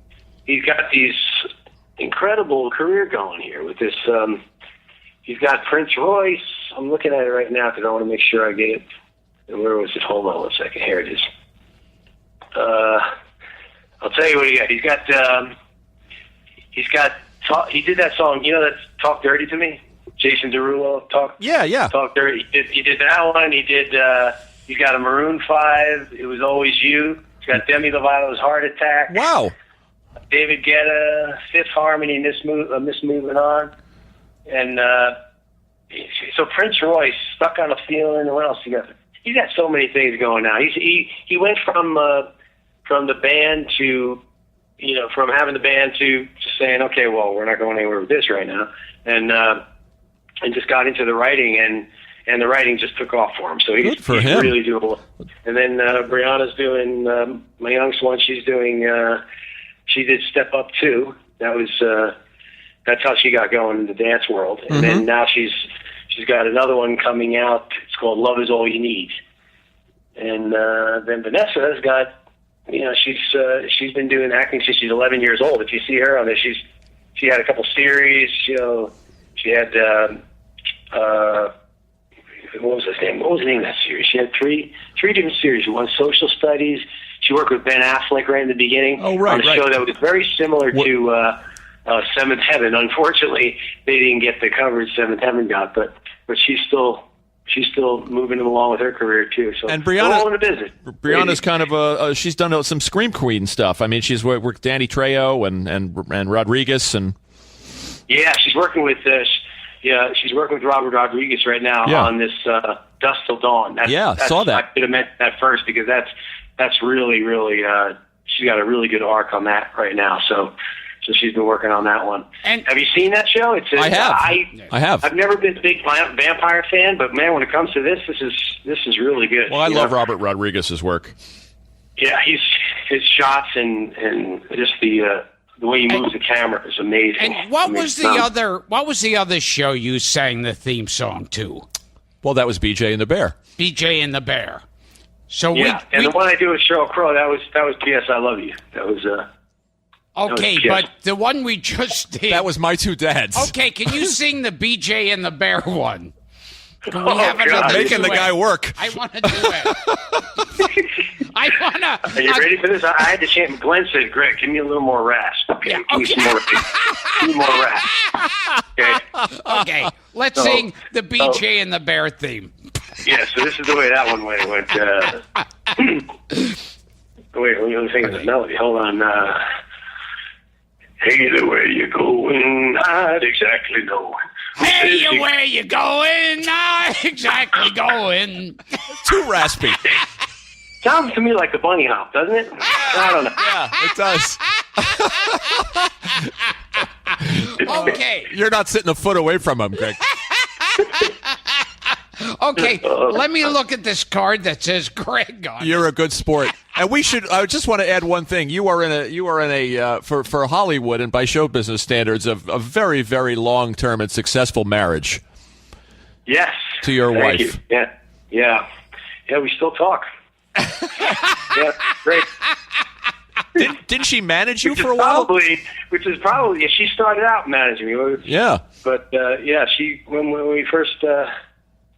Speaker 3: he's got these incredible career going here with this. He's got Prince Royce. I'm looking at it right now because I want to make sure I get it. And where was it? Hold on one second. Here it is. I'll tell you what he got. He did that song. That's "Talk Dirty to Me." Jason Derulo, Talk Dirty. He did that one. He did. He's got a Maroon 5. It Was Always You. He's got Demi Lovato's Heart Attack.
Speaker 2: Wow.
Speaker 3: David Guetta, Fifth Harmony, Miss Moving On, and so Prince Royce, Stuck on a Feeling. What else he got? He's got so many things going now. He went from the band to. From having the band to just saying, okay, well, we're not going anywhere with this right now, and just got into the writing, and the writing just took off for him. So he's really doable. And then Brianna's doing my youngest one. She did Step Up 2. That's how she got going in the dance world. And then now she's got another one coming out. It's called Love Is All You Need. And then Vanessa has got. She's been doing acting since she's 11 years old. If you see her on there, she had a couple series. She had what was his name? What was the name of that series? She had three different series. One Social Studies. She worked with Ben Affleck right in the beginning on a show that was very similar to Seventh Heaven. Unfortunately, they didn't get the coverage Seventh Heaven got, but she's still moving along with her career too. So
Speaker 2: and Brianna,
Speaker 3: all in the business.
Speaker 2: Brianna's kind of she's done some Scream Queen stuff. I mean, she's worked with Danny Trejo and Rodriguez and. Yeah,
Speaker 3: she's working with Robert Rodriguez right now on this Dusk Till Dawn.
Speaker 2: Saw that.
Speaker 3: I should have meant that first because that's really she's got a really good arc on that right now. So she's been working on that one. And have you seen that show?
Speaker 2: I have. I have.
Speaker 3: I've never been a big vampire fan, but man, when it comes to this is really good.
Speaker 2: Well, I love Robert Rodriguez's work.
Speaker 3: Yeah, his shots and just the way he moves the camera is amazing.
Speaker 1: And what was the other show you sang the theme song to?
Speaker 2: Well, that was BJ and the Bear.
Speaker 1: BJ and the Bear. So
Speaker 3: the one I do with Sheryl Crow, that was P.S. I Love You. That was
Speaker 1: Okay, but the one we just did.
Speaker 2: That was My Two Dads.
Speaker 1: Okay, can you sing the BJ and the Bear one? Can we
Speaker 3: have another
Speaker 2: making the guy work.
Speaker 1: I want to do it. I want to.
Speaker 3: Are you ready for this? I had to chant. Glenn said, "Greg, give me a little more rasp." Okay,
Speaker 1: Yeah,
Speaker 3: give me some more. Give me more rasp. Okay.
Speaker 1: Okay, let's sing the BJ and the Bear theme.
Speaker 3: Yeah. So this is the way that one went. Wait, let me think of the melody. Hold on. Hey, the way you going? Not exactly knowing.
Speaker 1: Hey, where you going? Not exactly going.
Speaker 2: Too raspy.
Speaker 3: Sounds to me like the bunny hop, doesn't it? I don't know.
Speaker 2: Yeah, it does.
Speaker 1: Okay.
Speaker 2: You're not sitting a foot away from him, Greg.
Speaker 1: Okay, let me look at this card that says Greg on it.
Speaker 2: You're a good sport. And I just want to add one thing. You are in a for Hollywood and by show business standards, a very, very long-term and successful marriage.
Speaker 3: Yes.
Speaker 2: To your
Speaker 3: Thank
Speaker 2: wife.
Speaker 3: You. Yeah. We still talk. Yeah, great.
Speaker 2: Didn't she manage you for a while?
Speaker 3: Which is probably she started out managing me.
Speaker 2: Yeah.
Speaker 3: But she when we first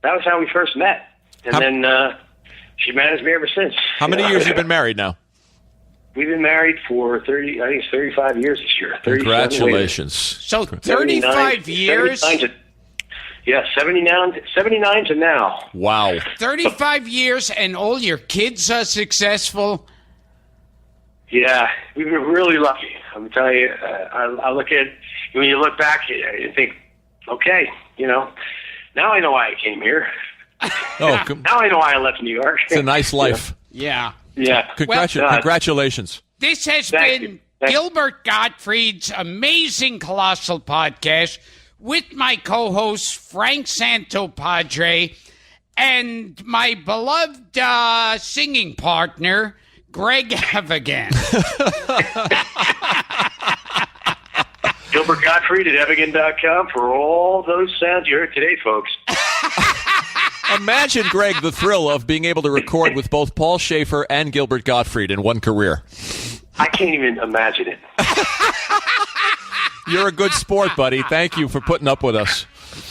Speaker 3: that was how we first met, and then she managed me ever since.
Speaker 2: How many years have you been married now?
Speaker 3: We've been married for 30. I think it's 35 years this year.
Speaker 2: Congratulations.
Speaker 1: So 35 years.
Speaker 3: 79 to now.
Speaker 2: Wow.
Speaker 1: 35 years, and all your kids are successful.
Speaker 3: Yeah, we've been really lucky. I'm telling you. I look at when you look back, you think, okay, now I know why I came here.
Speaker 2: Oh,
Speaker 3: now I know why I left New York.
Speaker 2: It's a nice life.
Speaker 1: Yeah.
Speaker 2: Congratulations.
Speaker 1: This has
Speaker 3: Thank
Speaker 1: been
Speaker 3: you.
Speaker 1: Gilbert Gottfried's amazing Colossal podcast with my co-host Frank Santopadre and my beloved singing partner Greg Evigan.
Speaker 3: Gilbert Gottfried at Evigan.com for all those sounds you heard today, folks.
Speaker 2: Imagine, Greg, the thrill of being able to record with both Paul Schaefer and Gilbert Gottfried in one career.
Speaker 3: I can't even imagine it.
Speaker 2: You're a good sport, buddy. Thank you for putting up with us.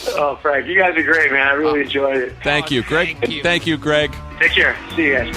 Speaker 3: Oh, Frank, you guys are great, man. I really enjoyed it.
Speaker 2: Thank you, Greg. Thank you, Greg.
Speaker 3: Take care. See you guys.